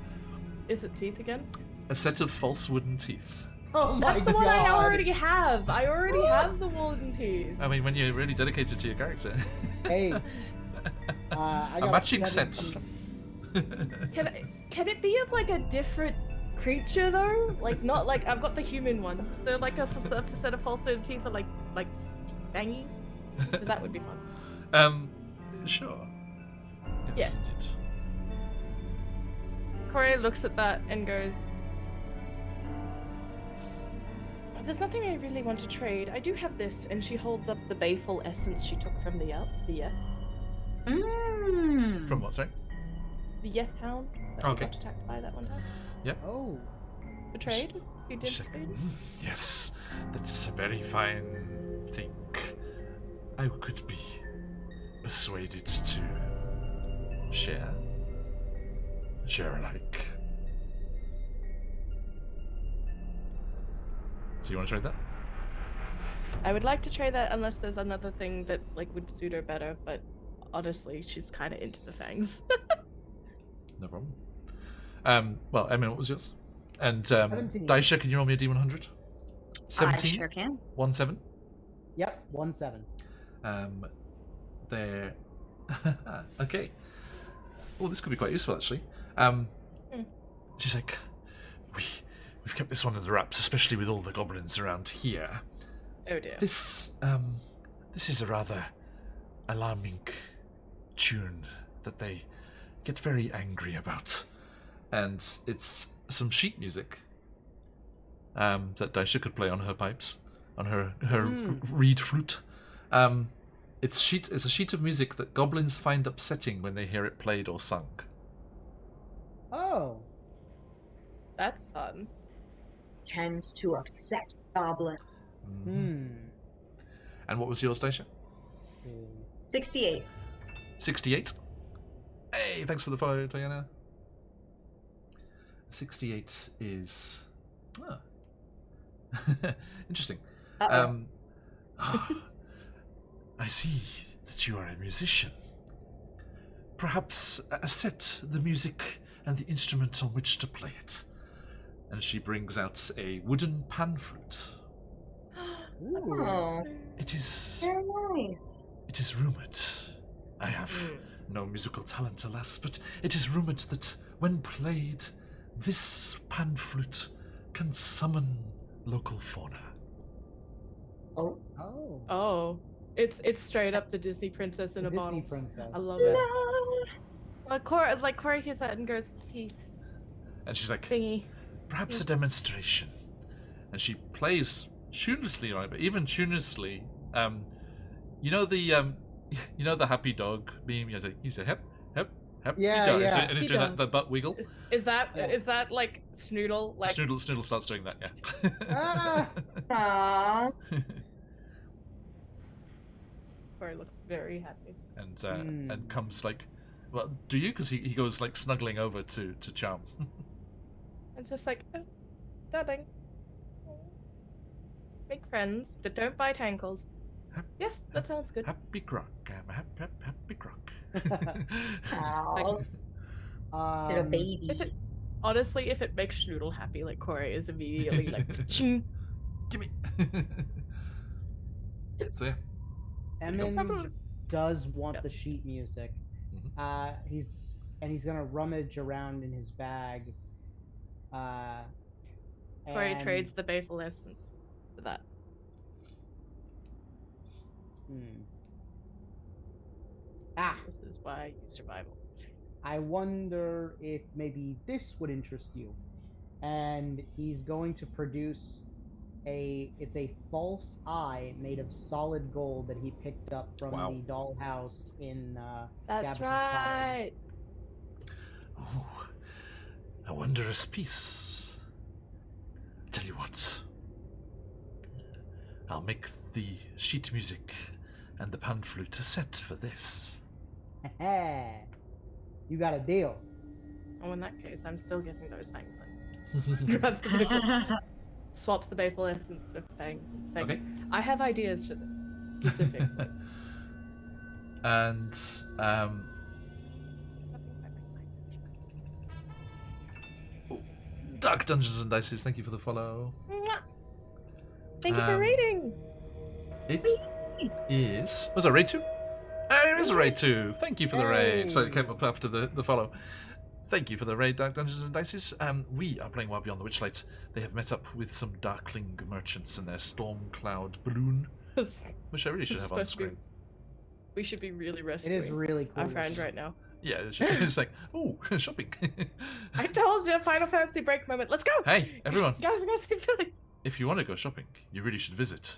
Is it teeth again? A set of false wooden teeth. Oh my That's the god! one I already have. I already have the golden teeth. I mean, when you're really dedicated to your character. Hey, I got A matching 70. set. Can it be of like a different creature though? Like not like I've got the human ones. Is there like a set of false wooden teeth for like thingies? Because that would be fun. Sure. Yes. Indeed. Corey looks at that and goes, "There's nothing I really want to trade. I do have this," and she holds up the Bayful essence she took from the From what, sorry? the Yeth Hound that Okay. we got attacked by that one time. Oh, The trade? You did She's like, trade? yes, that's a very fine thing. I could be persuaded to share alike. So you want to trade that? I would like to trade that unless there's another thing that like would suit her better, but honestly, she's kind of into the fangs. No problem. Well, Emma, what was yours? And 17. Daisha, can you roll me a D100? 17? I sure can. 1-7? yep, 1-7. There. Okay. Well, this could be quite useful, actually. She's like, we've kept this one under wraps, especially with all the goblins around here. Oh dear. This is a rather alarming tune that they get very angry about, and it's some sheet music that Daisha could play on her pipes, on her reed flute. It's a sheet of music that goblins find upsetting when they hear it played or sung. Oh, That's fun. Tends to upset goblin. And what was yours, Daisha? 68. 68. Hey, thanks for the follow, Diana. 68 is... interesting. I see that you are a musician. Perhaps set the music and the instrument on which to play it. And she brings out a wooden pan flute. Ooh. Oh, It is... very nice. It is rumoured. I have no musical talent, alas, but it is rumoured that when played, this pan flute can summon local fauna. Oh, Oh. Oh, it's straight up the Disney princess in a Disney bottle. princess. I love it. no. Well, Corey hears that and goes, teeth And she's like, thingy. perhaps a demonstration. And she plays tunelessly on it, but even tunelessly, you know the happy dog meme? You say hep, hep, hep. Yeah, he does. yeah. And he's He doing does. that butt wiggle. Is that Yeah. like Snoodle? Like Snoodle starts doing that, yeah. Ah. Aw. Corey looks very happy. And comes like, well, do you? Because he goes like snuggling over to Charm. It's just like, oh, darling. Make friends, but don't bite ankles. Yes, that sounds good. Happy croc, I'm a happy croc. Aw. Little baby. Honestly, if it makes Schnoodle happy, like Corey is immediately like, ching. Gimme. So yeah. Emin does want Yeah. the sheet music. Mhm. He's gonna rummage around in his bag. Corey and- trades the Bayful essence for that. This is why I use survival. I wonder if maybe this would interest you. And he's going to produce it's a false eye made of solid gold that he picked up from Wow. the dollhouse in That's Scavenger's right. Ooh, a wondrous piece. Tell you what, I'll make the sheet music and the pan flute a set for this. Cottage. you got a deal. Oh, in that case, I'm still getting those things then. Grabs the Bayful, swaps the Bayful essence with Fang. Okay. I have ideas for this specifically. And Dark Dungeons and Dices, thank you for the follow. Mwah. Thank you for raiding. It is. Was that raid 2? It is a raid 2. Thank you for the raid. So it came up after the follow. Thank you for the raid, Dark Dungeons and Dices. We are playing Wild Beyond the Witchlight. They have met up with some Darkling merchants in their Storm Cloud balloon, which I really should have on screen. We should be really rescuing It is really cool. our friend right now. Yeah, it's like, oh, shopping. I told you, Final Fantasy break moment. Let's go. Hey, everyone. Guys, we're going to see Philly. If you want to go shopping, you really should visit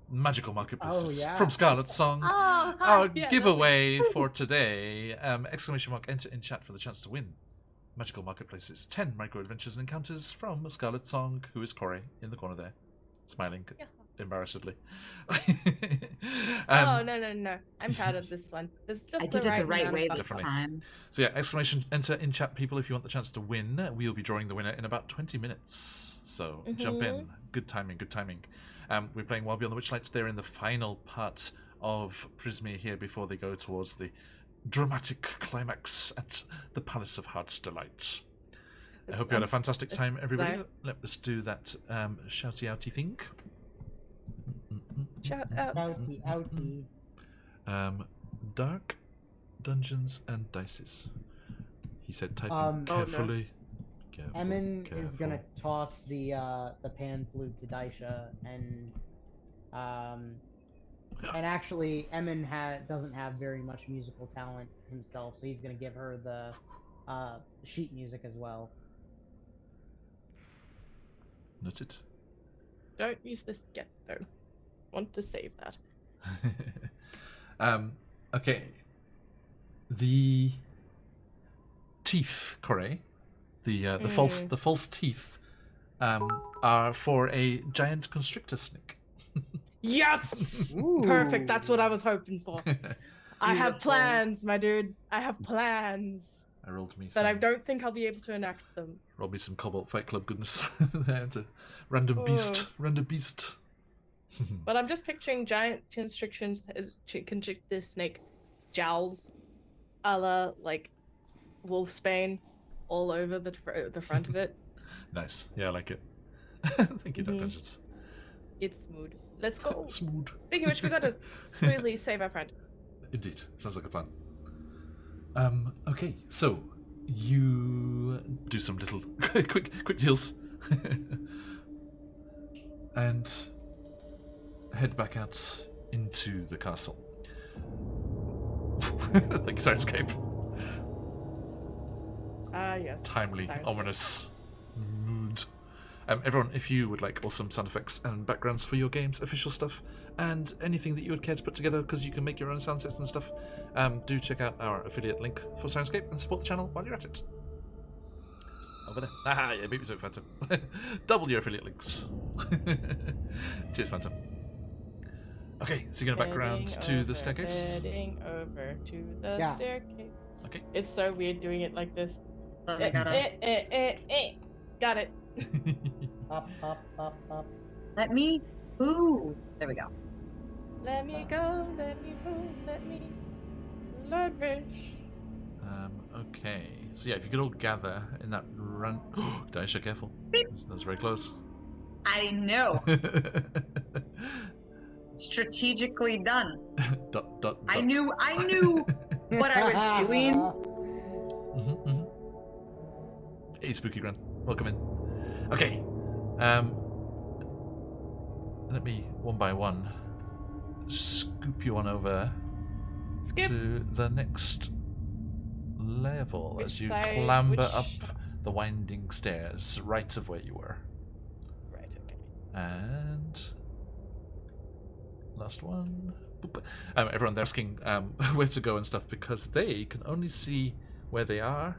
Magical Marketplaces yeah. from Scarlet Song. Oh, Our yeah, giveaway for today, ! Enter in chat for the chance to win Magical Marketplaces 10 micro adventures and encounters from Scarlet Song, who is Corey in the corner there, smiling embarrassedly. Oh, no. I'm proud of this one. This is just I did it the right way this Definitely. time. So yeah, ! Enter in chat, people, if you want the chance to win. We'll be drawing the winner in about 20 minutes. So jump in. Good timing, good timing. We're playing Wild Beyond the Witchlight. They're in the final part of Prismia here before they go towards the dramatic climax at the Palace of Heart's Delight. I hope you had a fantastic time, everybody. Sorry. Let's do that shouty outy thing. Shout out. Outie, outie. Dark Dungeons and Dices. He said, typing Oh, no. carefully. Careful, Emin is careful. gonna toss the pan flute to Daisha, and actually Emin doesn't have very much musical talent himself, so he's gonna give her the sheet music as well. Noted. Don't use this yet, though. Want to save that. Okay. The teeth, Corey, the false teeth, are for a giant constrictor snake. Yes! Ooh. Perfect. That's what I was hoping for. I have Beautiful. plans, my dude. I have plans. I rolled me But I some. don't think I'll be able to enact them. Rolled me some Cobalt Fight Club goodness there to random beast. But I'm just picturing giant constrictor snake jowls, a la like wolfsbane, all over the front of it. Nice. Yeah, I like it. Thank you, Dark Dungeons. It's smooth. Let's go. Smooth. Speaking of which, we gotta smoothly save our friend. Indeed. Sounds like a plan. Okay, so you do some little quick deals and head back out into the castle. Thank you, Sirenscape. Yes. Timely, Sirenscape. ominous mood. Everyone, if you would like awesome sound effects and backgrounds for your games, official stuff, and anything that you would care to put together because you can make your own sound sets and stuff, do check out our affiliate link for Sirenscape and support the channel while you're at it. Over there. Ah, yeah, beat me to it, Phantom. Double your affiliate links. Cheers, Phantom. Okay, so you're going to back around to the staircase? Heading over to the Yeah. staircase. Okay. It's so weird doing it like this. Oh, I gotta- Got it. Up, up, up, up. Let me move. There we go. Let me go, let me move, let me leverage. Okay, so yeah, if you could all gather in that run. Daisha, careful. That's very close. I know. Strategically done. dot. I knew what I was doing. Hey, Spooky Gran. Welcome in. Okay. Let me, one by one, scoop you on over Skip. to the next level Which as you side- clamber which- up the winding stairs right of where you were. Right, okay. And last one. Boop. Everyone, they're asking where to go and stuff because they can only see where they are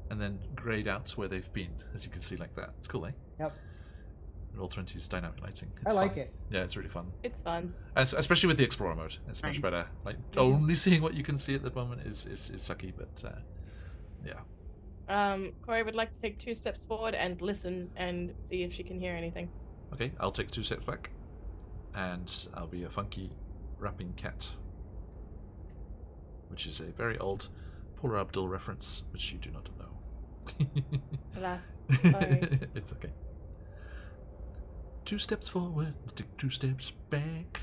and then grade out where they've been, as you can see like that. It's cool, eh? Yep. Roll20's dynamic lighting. I It's like fun. it. Yeah, it's really fun. It's fun. Especially with the Explorer mode. It's much Nice. better. Like, only seeing what you can see at the moment is sucky, but yeah. Corey would like to take 2 steps forward and listen and see if she can hear anything. Okay, I'll take 2 steps back. And I'll be a funky rapping cat. Which is a very old Paula Abdul reference, which you do not know. Alas, sorry. It's okay. 2 steps forward, take 2 steps back.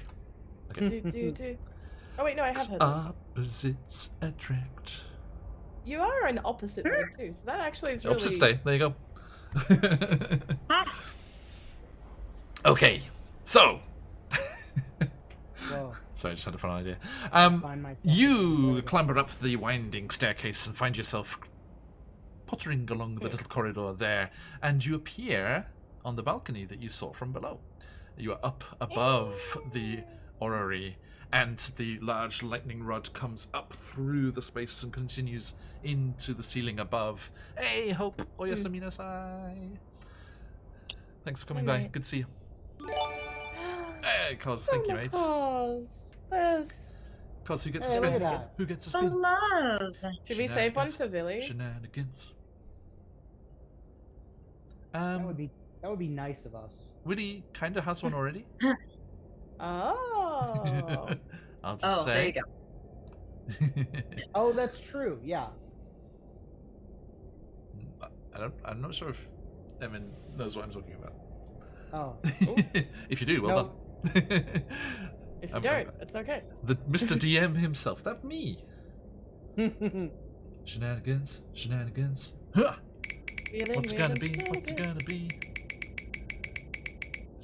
Okay. Do. Oh wait, no, I have heard that. Opposites attract. You are an opposite way too, so that actually is really... Opposites stay. There you go. Okay, so. Whoa. Sorry, I just had a fun idea. Find my You clamber up the winding staircase and find yourself pottering along the little corridor there, and you appear on the balcony that you saw from below. You are up above the orrery, and the large lightning rod comes up through the space and continues into the ceiling above. Hey, Hope! Oyasaminasai! Thanks for coming by. Night. Good to see you. Hey, Cos, thank you, mate. Cause this. Cos, who gets to Hey, look spin? at that. Who gets to For spin? love. Should we save one Shenanigans. for Billy? Shenanigans. That would be nice of us. Willie kind of has one already. Oh. I'll just Oh, there you say. go. Oh, that's true. Yeah. I'm not sure if Emin knows what I'm talking about. Oh. If you do, well No. done. If you I'm- don't, it's okay. The Mr. DM himself. That me. Shenanigans. Shenanigans. Huh! What's it gonna be? What's it gonna be?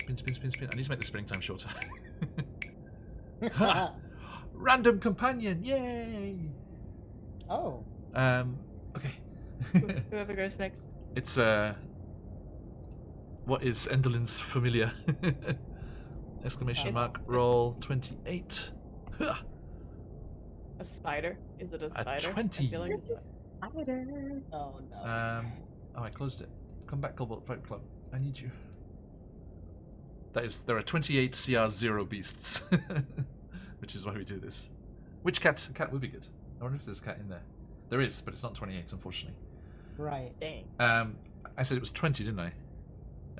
Spin, spin, spin, spin. I need to make the spinning time shorter. Ha! Random companion. Yay! Oh. Okay. Whoever goes next. It's what is Enderlin's familiar? Exclamation mark. It's- Roll 28. Huh! A spider? Is it a spider? 20. I feel like It's a spider. Oh no. Oh, I closed it. Come back, Cobalt Fight Club. I need you. There are 28 CR0 beasts, which is why we do this. Which cat? Cat would be good. I wonder if there's a cat in there. There is, but it's not 28, unfortunately. Right. Dang. I said it was 20, didn't I?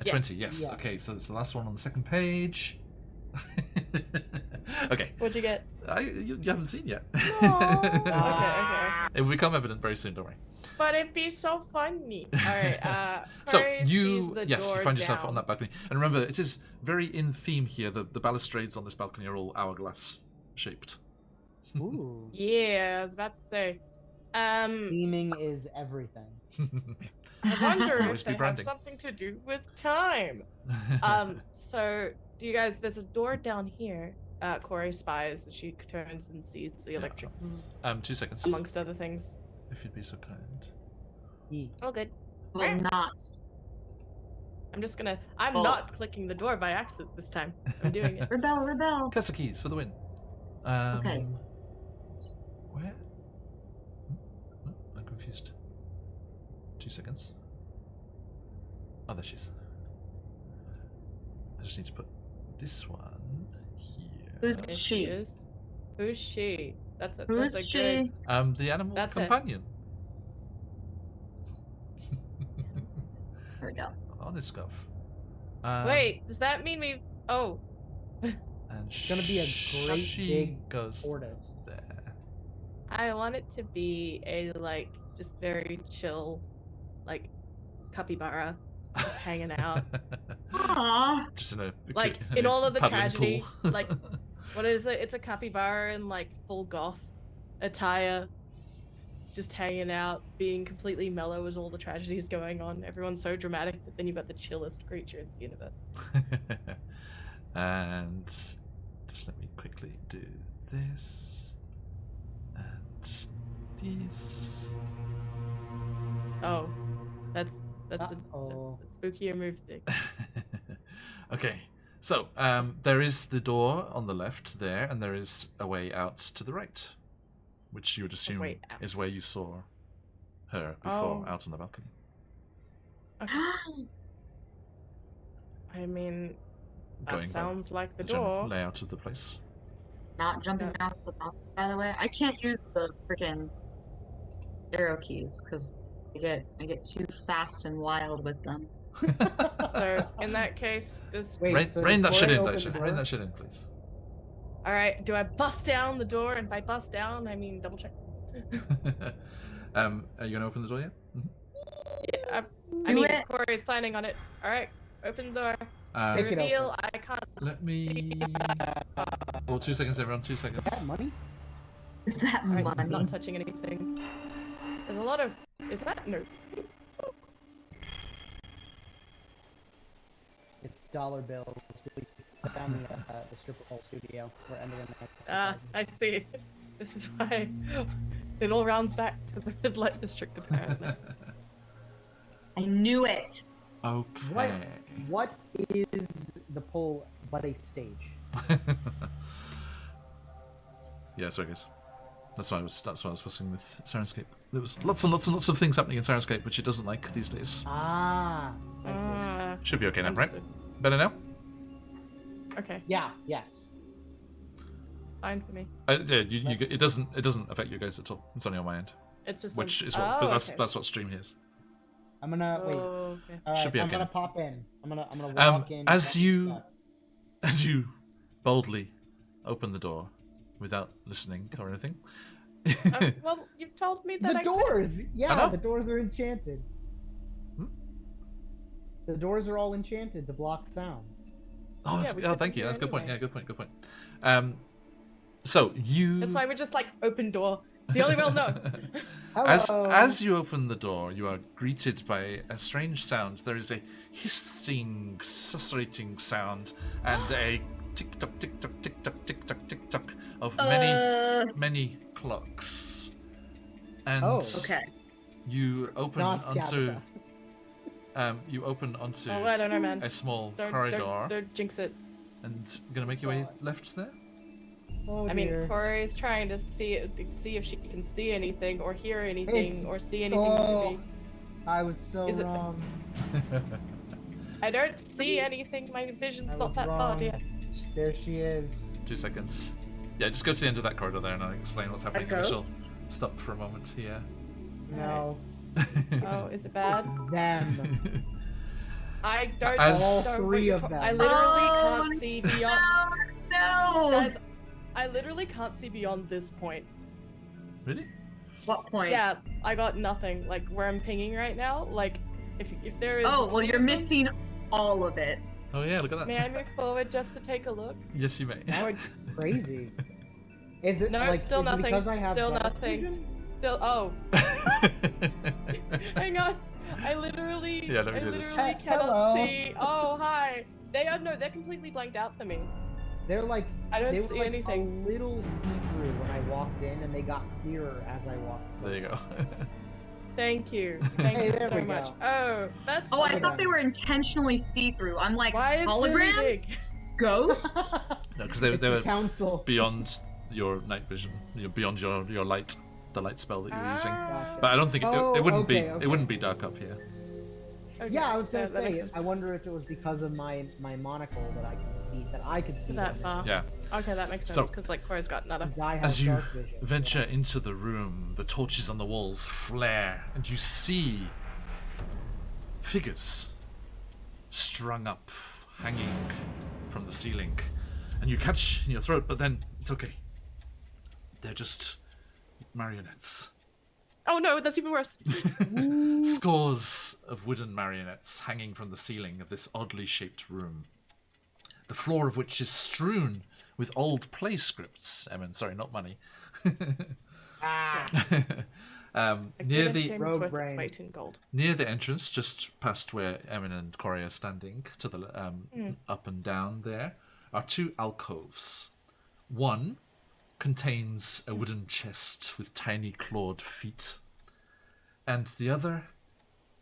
Yeah. 20, yes. Yes. Okay, so it's the last one on the second page. Okay. What'd you get? You haven't seen yet. Okay. It will become evident very soon, don't worry. But it'd be so funny. Alright, So Corey you, sees the yes, you door find yourself down. on that balcony, and remember, it is very in theme here. The balustrades on this balcony are all hourglass shaped. Ooh. Yeah, I was about to say. Theming is everything. I wonder Always if be they branding. have something to do with time. So do you guys? There's a door down here. Corey spies. She turns and sees the electric, 2 seconds, amongst other things. if you'd be so kind. Ye. Oh, good. Will not. I'm just gonna. I'm not False. clicking the door by accident this time. I'm doing it. Rebel, rebel. Casa keys for the win. Okay. Where? I'm confused. 2 seconds. Oh, there she is. I just need to put this one here. Who's There she? is. Who's she? That's a. Who's that's a she? good. The animal That's it. companion. There we go. Honest Gov. Wait, does that mean we've? Oh, And It's gonna be a great she big goes tortoise. there. I want it to be a like just very chill, like capybara, just hanging out. Aww. Just in a Like, in in a all of the paddling tragedy, pool. like, What is it? It's a capybara in like full goth attire, just hanging out, being completely mellow as all the tragedies going on. Everyone's so dramatic, but then you've got the chillest creature in the universe. And just let me quickly do this and this. Oh, that's Uh-oh. a spookier move stick. Okay, so there is the door on the left there, and there is a way out to the right, which you would assume way out. is where you saw her before, Oh. out on the balcony. I mean, that Going by sounds like the general door. layout of the place. Not jumping off the balcony, by the way. I can't use the freaking arrow keys because I get too fast and wild with them. So in that case, does Wait, Rein, so rein did that shit Corey in, open Daisha. the Rein door? that shit in, please. all right? Do I bust down the door? And by bust down, I mean double check. Are you gonna open the door yet? Yeah, I Do mean, it. Corey's planning on it. All right, open the door. Pick it Reveal. open. I can't. Let me. Oh, 2 seconds, everyone. 2 seconds. Is that money? Is that All right, money? not touching anything. There's a lot of. Is that no? It's dollar bills. We put down the stripper pole studio where Enderman Ah, I see. This is why it all rounds back to the red light district, apparently. I knew it. Okay. What is the pole but a stage? Yeah, sorry guys. That's why I was fussing with Sirenscape. There was lots and lots and lots of things happening in Sirenscape which it doesn't like these days. Ah, I see. Should be okay now, right? Understood. Better now? Okay, Yeah, yes. fine for me. It doesn't affect you guys at all. It's only on my end, It's just which a... is what oh, that's okay. that's what stream hears. I'm gonna wait. Oh, okay. All Should be I'm okay gonna now. pop in. I'm gonna walk in. As and you stuff. as you boldly open the door without listening or anything. Well, you've told me that The I doors. I Yeah, know. the doors are enchanted. Hmm? The doors are all enchanted to block sound. Oh, that's, we oh, could thank do you. That's a good point. anyway. Yeah, good point. So you That's why we're just like open door. It's the only way I'll know. As you open the door, you are greeted by a strange sound. There is a hissing, susurrating sound, and a tick tock, tick tock, tick tock, tick tock, tick tock of many clocks. And Oh, Okay. you open Not onto Scabba. you open onto Oh, I don't know, man. a small Don't, corridor, don't jinx it. and gonna make your way left there. Oh, I mean, dear. Corey's trying to see if she can see anything or hear anything It's- or see anything. oh. Maybe. I was so Is it- wrong. I don't see anything. My vision's I not was that far, wrong. dear. There she is. 2 seconds. Yeah, just go to the end of that corridor there, and I'll explain what's A happening. I shall ghost? stop for a moment here. No, Oh, is it bad? it's them. I don't. As- All don't three you of co- them. I literally Oh, can't see beyond. No. Guys, I literally can't see beyond this point. Really? What point? Yeah, I got nothing. Like where I'm pinging right now. Like, if there is. Oh, well, you're missing all of it. Oh yeah, look at that. May I move forward just to take a look? Yes, you may. Now it's crazy. Is it No, like still is it nothing. because I have Still dark nothing. vision? Still. Oh, hang on. I literally. Yeah, let me I do this. literally cannot Hello. see. Oh, hi. They're completely blanked out for me. They're like I don't they were see like anything. a little see-through when I walked in, and they got clearer as I walked. There you go. Thank you. Thank Hey, you there so we much. go. Oh, that's. Oh, I Okay. thought they were intentionally see-through. I'm like, Why is it really holograms? big? Ghosts? No, because they It's were the council. beyond your night vision. You're beyond your light, the light spell that you're using. Ah, But I don't think Oh, it wouldn't be. okay. It wouldn't be dark up here. okay. Yeah, I was gonna that makes say. sense. I wonder if it was because of my monocle that I could see That them. far. Yeah. Okay, that makes So- sense because like Corey's got nada. The guy has As you dark vision. venture into the room, the torches on the walls flare, and you see figures strung up, hanging from the ceiling. And you catch in your throat, but then it's okay. They're just marionettes. Oh no, that's even worse. Scores of wooden marionettes hanging from the ceiling of this oddly shaped room, the floor of which is strewn with old play scripts. Sorry, not money. Near the Rogue worth its brain. weight in gold. near the entrance, just past where Emin and Corey are standing, to the up and down there, are two alcoves. One contains a wooden chest with tiny clawed feet, and the other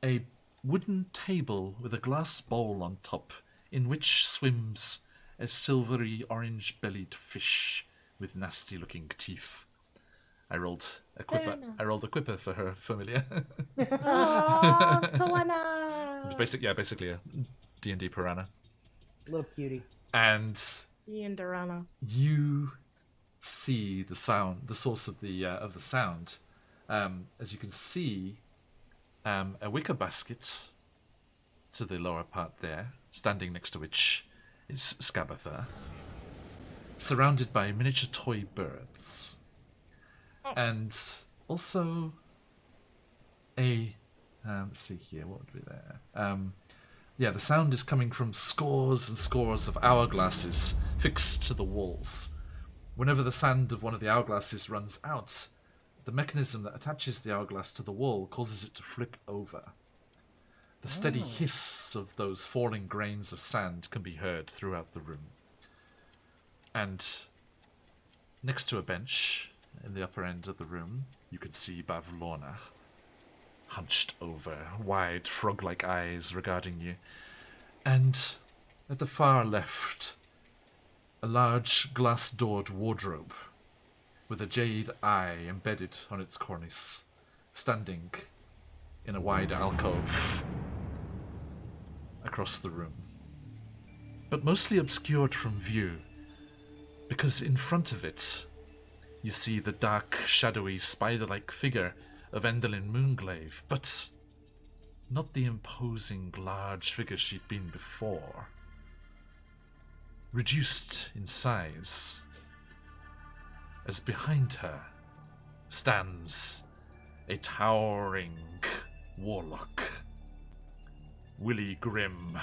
a wooden table with a glass bowl on top, in which swims a silvery orange-bellied fish with nasty-looking teeth. I rolled a quipper. I rolled a quipper for her familiar. Oh, Kawana. It's basically a D&D piranha. Little cutie. And Ian Durana. you see the source of the sound. As you can see, a wicker basket to the lower part there, standing next to which is Scabatha, surrounded by miniature toy birds. And also a... let's see here, what would be there? Yeah, the sound is coming from scores and scores of hourglasses fixed to the walls. Whenever the sand of one of the hourglasses runs out, the mechanism that attaches the hourglass to the wall causes it to flip over. The steady hiss of those falling grains of sand can be heard throughout the room. And next to a bench in the upper end of the room, you can see Bavlorna, hunched over, wide frog-like eyes regarding you. And at the far left, a large glass-doored wardrobe with a jade eye embedded on its cornice, standing in a wide alcove across the room. But mostly obscured from view, because in front of it, you see the dark, shadowy, spider-like figure of Endalyn Moonglaive, but not the imposing, large figure she'd been before. Reduced in size, as behind her stands a towering warlock, Willie Grimm,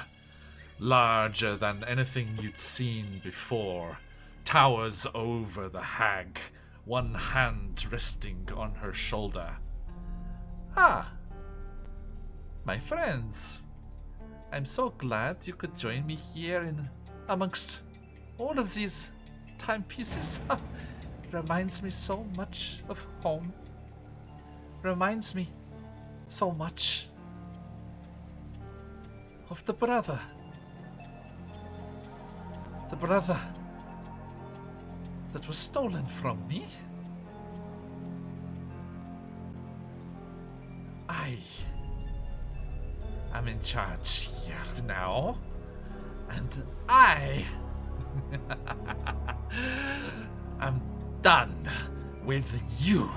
larger than anything you'd seen before, towers over the hag, one hand resting on her shoulder. Ah, my friends, I'm so glad you could join me here in amongst all of these timepieces. Reminds me so much of home. Reminds me so much of the brother. The brother that was stolen from me. I am in charge here now, and I am done with you,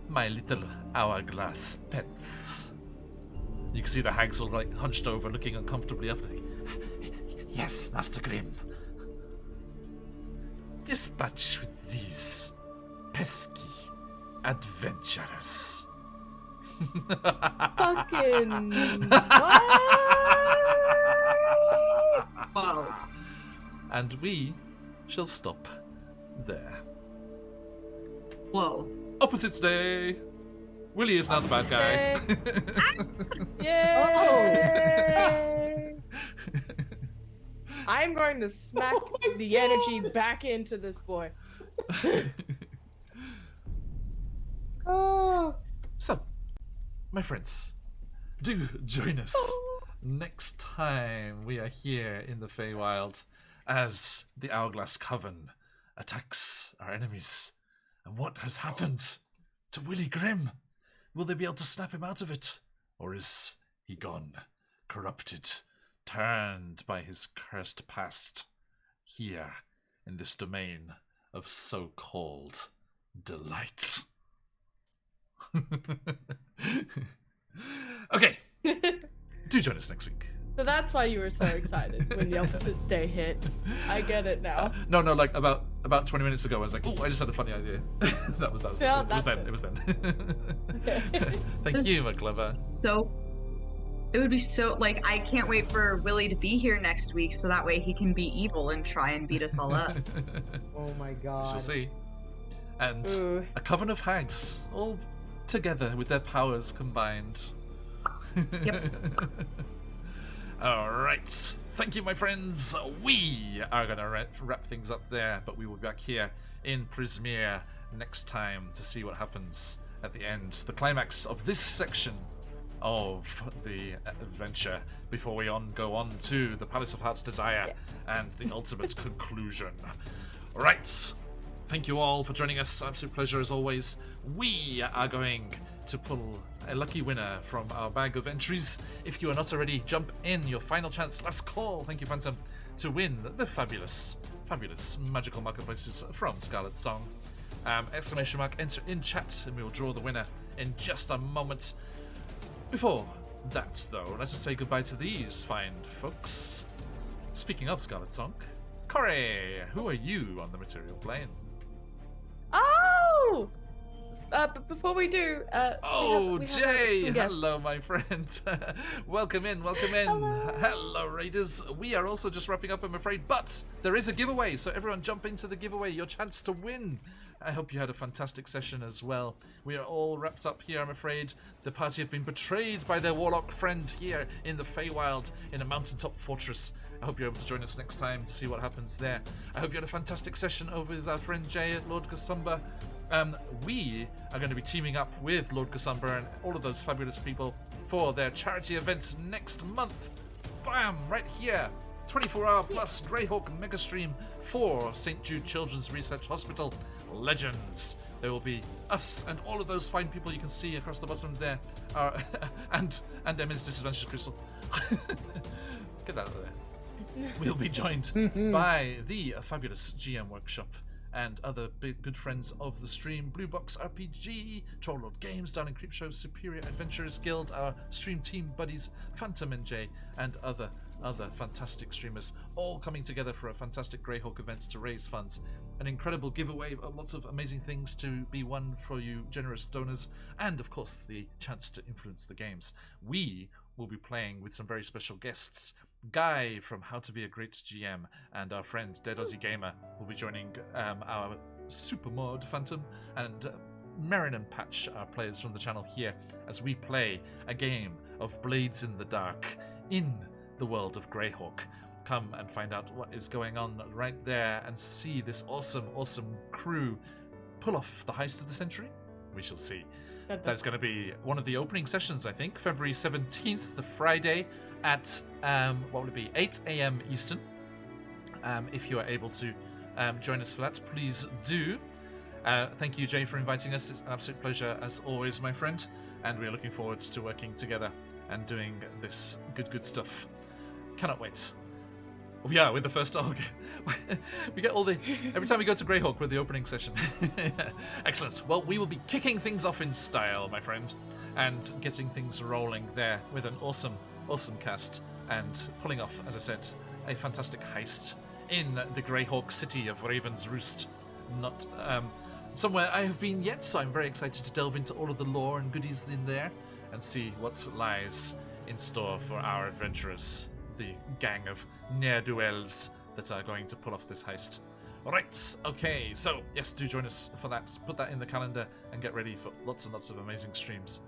my little hourglass pets. You can see the hags all like hunched over, looking uncomfortably up. Like, yes, Master Grimm. Dispatch with these pesky adventurers. Fucking what? Whoa. And we shall stop there. Whoa. Opposites Day. Willie is now the bad guy. Yay! I'm going to smack the energy back into this boy. So, my friends, do join us next time we are here in the Feywild as the Hourglass Coven attacks our enemies. And what has happened to Willie Grimm? Will they be able to snap him out of it? Or is he gone, corrupted, turned by his cursed past here in this domain of so-called delight? Okay, do join us next week. So that's why you were so excited when the Opposites Day hit. I get it now. No, like about 20 minutes ago, I was like, oh, I just had a funny idea. that was Yeah, it was then. It was then. Thank you, McClever. So, it would be so, like, I can't wait for Willie to be here next week so that way he can be evil and try and beat us all up. Oh my god. We shall see. And Ooh. a coven of hags, all together with their powers combined. Yep. All right. Thank you, my friends. We are going to wrap things up there, but we will be back here in Prismere next time to see what happens at the end, the climax of this section of the adventure, before we go on to the Palace of Heart's Desire and the ultimate conclusion. Right. Thank you all for joining us. Absolute pleasure as always. We are going to pull a lucky winner from our bag of entries. If you are not already, jump in. Your final chance, last call. Thank you, Phantom, to win the fabulous magical marketplaces from Scarlet Song. Exclamation mark, enter in chat, and we will draw the winner in just a moment. Before that, though, let us say goodbye to these fine folks. Speaking of Scarlet Song, Corey, who are you on the material plane? Oh! But before we do, we have Jay! some guests. Hello, my friend. Welcome in. Hello, Raiders. We are also just wrapping up, I'm afraid, but there is a giveaway, so everyone jump into the giveaway. Your chance to win. I hope you had a fantastic session as well. We are all wrapped up here, I'm afraid. The party have been betrayed by their warlock friend here in the Feywild in a mountaintop fortress. I hope you're able to join us next time to see what happens there. I hope you had a fantastic session over with our friend Jay at Lord Kasumba. We are going to be teaming up with Lord Kasumba and all of those fabulous people for their charity event next month. Bam! Right here. 24-hour plus Greyhawk mega stream for St. Jude Children's Research Hospital. Legends. There will be us and all of those fine people you can see across the bottom there. And Emma's Disadvantage Crystal. Get that out of there. We'll be joined by the fabulous GM Workshop and other big good friends of the stream, Blue Box RPG, Trollord Games, Darling Creepshow, Superior Adventurers Guild, our stream team buddies, Phantom and Jay, and other fantastic streamers, all coming together for a fantastic Greyhawk event to raise funds. An incredible giveaway, lots of amazing things to be won for you generous donors, and of course the chance to influence the games. We will be playing with some very special guests. Guy from How to Be a Great GM and our friend Dead Aussie Gamer will be joining our super mod Phantom, and Marin and Patch are players from the channel here as we play a game of Blades in the Dark in the world of Greyhawk. Come and find out what is going on right there and see this awesome crew pull off the heist of the century. We shall see. That's going to be one of the opening sessions, I think, February 17th, the Friday, at 8 a.m. Eastern. If you are able to join us for that, please do. Thank you, Jay, for inviting us. It's an absolute pleasure, as always, my friend. And we are looking forward to working together and doing this good stuff. Cannot wait. We are with the first dog. We get all the... Every time we go to Greyhawk, we're the opening session. Excellent. Well, we will be kicking things off in style, my friend, and getting things rolling there with an awesome cast and pulling off, as I said, a fantastic heist in the Greyhawk city of Raven's Roost. Not somewhere I have been yet, so I'm very excited to delve into all of the lore and goodies in there and see what lies in store for our adventurers, the gang of ne'er-do-wells that are going to pull off this heist. Alright, okay, so yes, do join us for that. Put that in the calendar and get ready for lots and lots of amazing streams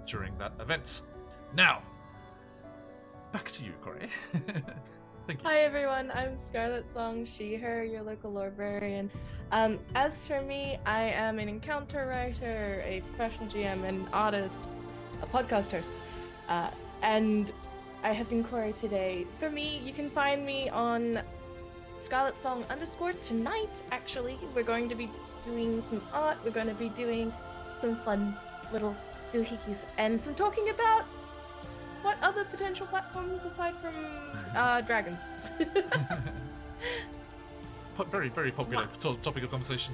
during that event. Now, back to you, Corey. Thank you. Hi everyone, I'm Scarlet Song, she, her, your local librarian. As for me, I am an encounter writer, a professional GM, an artist, a podcast host, and I have been Corey today. For me, you can find me on Scarlet Song _ tonight, actually. We're going to be doing some art, we're going to be doing some fun little doohickeys, and some talking about what other potential platforms aside from dragons. Very, very popular topic of conversation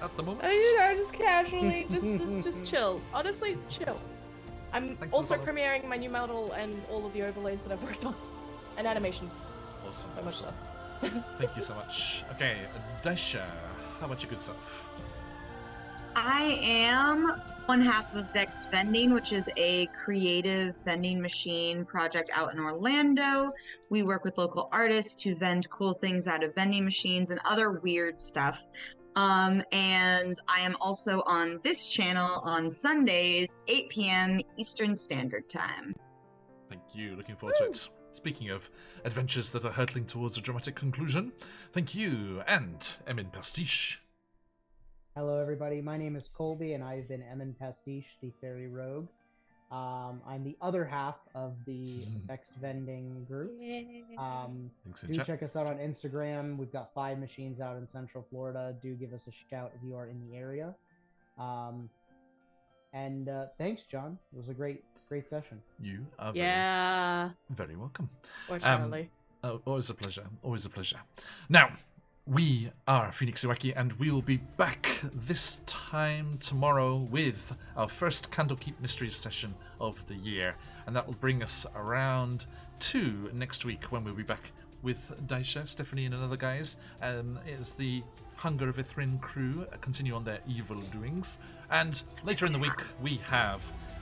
at the moment. Just casually, just chill. Honestly, chill. I'm also premiering my new model and all of the overlays that I've worked on. And animations. Awesome. So much love. Thank you so much. Okay, Daisha, how about your good self? I am one half of Vexed Vending, which is a creative vending machine project out in Orlando. We work with local artists to vend cool things out of vending machines and other weird stuff. And I am also on this channel on Sundays, 8 p.m. Eastern Standard Time. Thank you. Looking forward to it. Speaking of adventures that are hurtling towards a dramatic conclusion, thank you. And Emin Pastiche. Hello, everybody. My name is Colby, and I've been Emin Pastiche, the Fairy Rogue. I'm the other half of the Vexed Vending group. Do check us out on Instagram. We've got 5 machines out in Central Florida. Do give us a shout if you are in the area. And thanks, John. It was a great session. You are Yeah. very welcome. Fortunately. Oh, always a pleasure. Always a pleasure. Now, we are QuestJunkiesUK, and we will be back this time tomorrow with our first Candlekeep Mysteries session of the year. And that will bring us around to next week, when we'll be back with Daisha, Stephanie, and another guys. As the Hunger of Ithrin crew continue on their evil doings. And later in the week, we have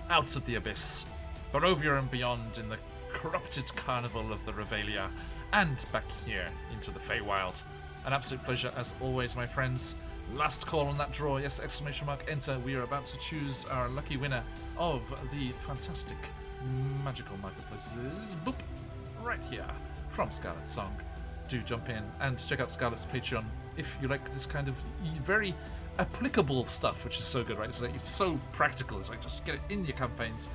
Out of the Abyss, Barovia and Beyond in the corrupted carnival of the Revelia, and back here into the Feywild. An absolute pleasure as always, my friends. Last call on that draw, yes, exclamation mark, enter. We are about to choose our lucky winner of the fantastic magical marketplaces. Boop! Right here from Scarlet's Song. Do jump in and check out Scarlet's Patreon if you like this kind of very applicable stuff, which is so good, right? It's so practical. It's like just get it in your campaigns,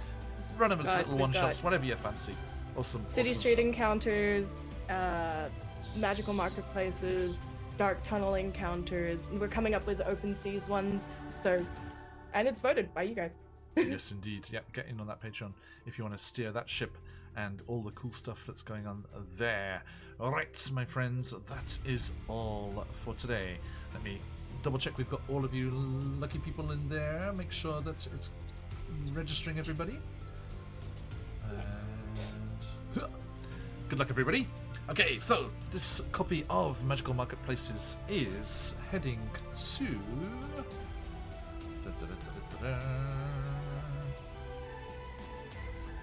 run them as little one-shots, whatever you fancy. Awesome. City awesome Street stuff. encounters, magical marketplaces, dark tunnel encounters. We're coming up with open seas ones. So, and it's voted by you guys. Yes, indeed. Yeah, get in on that Patreon if you want to steer that ship and all the cool stuff that's going on there. All right, my friends, that is all for today. Let me double check we've got all of you lucky people in there. Make sure that it's registering everybody. And good luck, everybody. Okay, so this copy of Magical Marketplaces is heading to...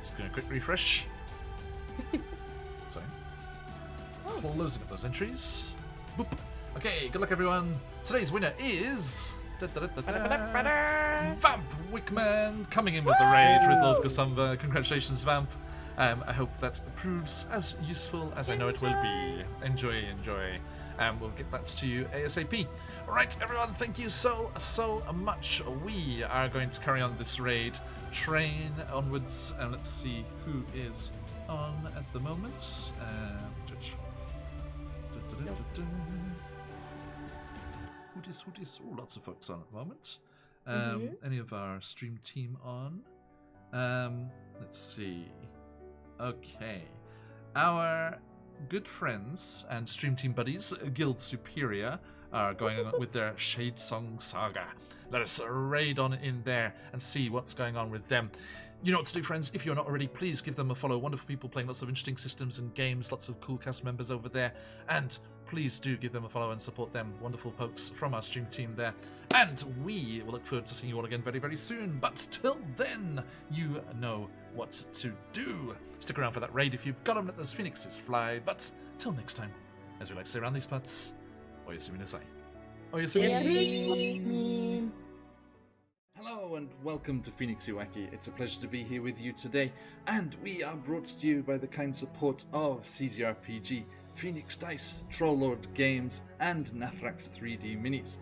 Just doing a quick refresh. Sorry. Closing up those entries. Boop. Okay, good luck, everyone. Today's winner is... Vamp Wickman coming in with the raid with Lord Gasumba. Congratulations, Vamp. I hope that proves as useful as I know it will be. Enjoy. And we'll get that to you ASAP. Alright, everyone, thank you so much. We are going to carry on this raid train onwards, and let's see who is on at the moment. Who is? Oh, lots of folks on at the moment. Any of our stream team on? Let's see. Okay. Our good friends and stream team buddies, Guild Superior, are going on with their Shade Song Saga. Let us raid on in there and see what's going on with them. You know what to do, friends. If you're not already, please give them a follow. Wonderful people playing lots of interesting systems and games, lots of cool cast members over there. And please do give them a follow and support them. Wonderful folks from our stream team there. And we will look forward to seeing you all again very, very soon. But till then, you know what to do. Stick around for that raid if you've got them. Let those phoenixes fly. But till next time, as we like to say around these parts, Oyasumi Nasai. Hello and welcome to QuestJunkiesUK. It's a pleasure to be here with you today, and we are brought to you by the kind support of CZRPG, Phoenix Dice, Trollord Games, and Nathrax 3D Minis.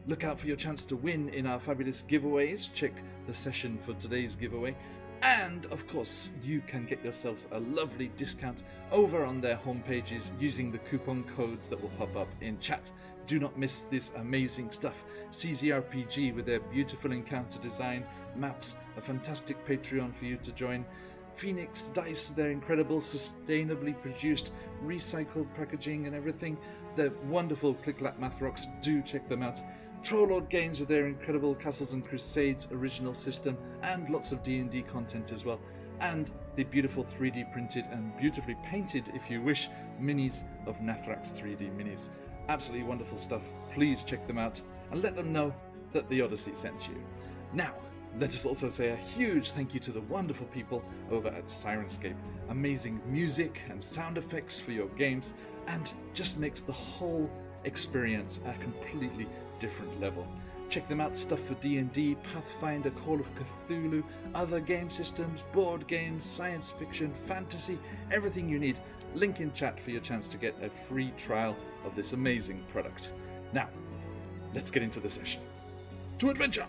Look out for your chance to win in our fabulous giveaways. Check the session for today's giveaway. And, of course, you can get yourselves a lovely discount over on their homepages using the coupon codes that will pop up in chat. Do not miss this amazing stuff. CZRPG with their beautiful encounter design, maps, a fantastic Patreon for you to join. Phoenix Dice, their incredible, sustainably produced, recycled packaging and everything. The wonderful Click-Clap Math Rocks, do check them out. Trollord Games with their incredible Castles and Crusades original system and lots of D&D content as well. And the beautiful 3D printed and beautifully painted, if you wish, minis of Nathrax 3D minis. Absolutely wonderful stuff. Please check them out and let them know that the Odyssey sent you. Now, let us also say a huge thank you to the wonderful people over at Sirenscape. Amazing music and sound effects for your games, and just makes the whole experience a completely different level. Check them out, stuff for D&D, Pathfinder, Call of Cthulhu, other game systems, board games, science fiction, fantasy, everything you need. Link in chat for your chance to get a free trial of this amazing product. Now, let's get into the session. To adventure!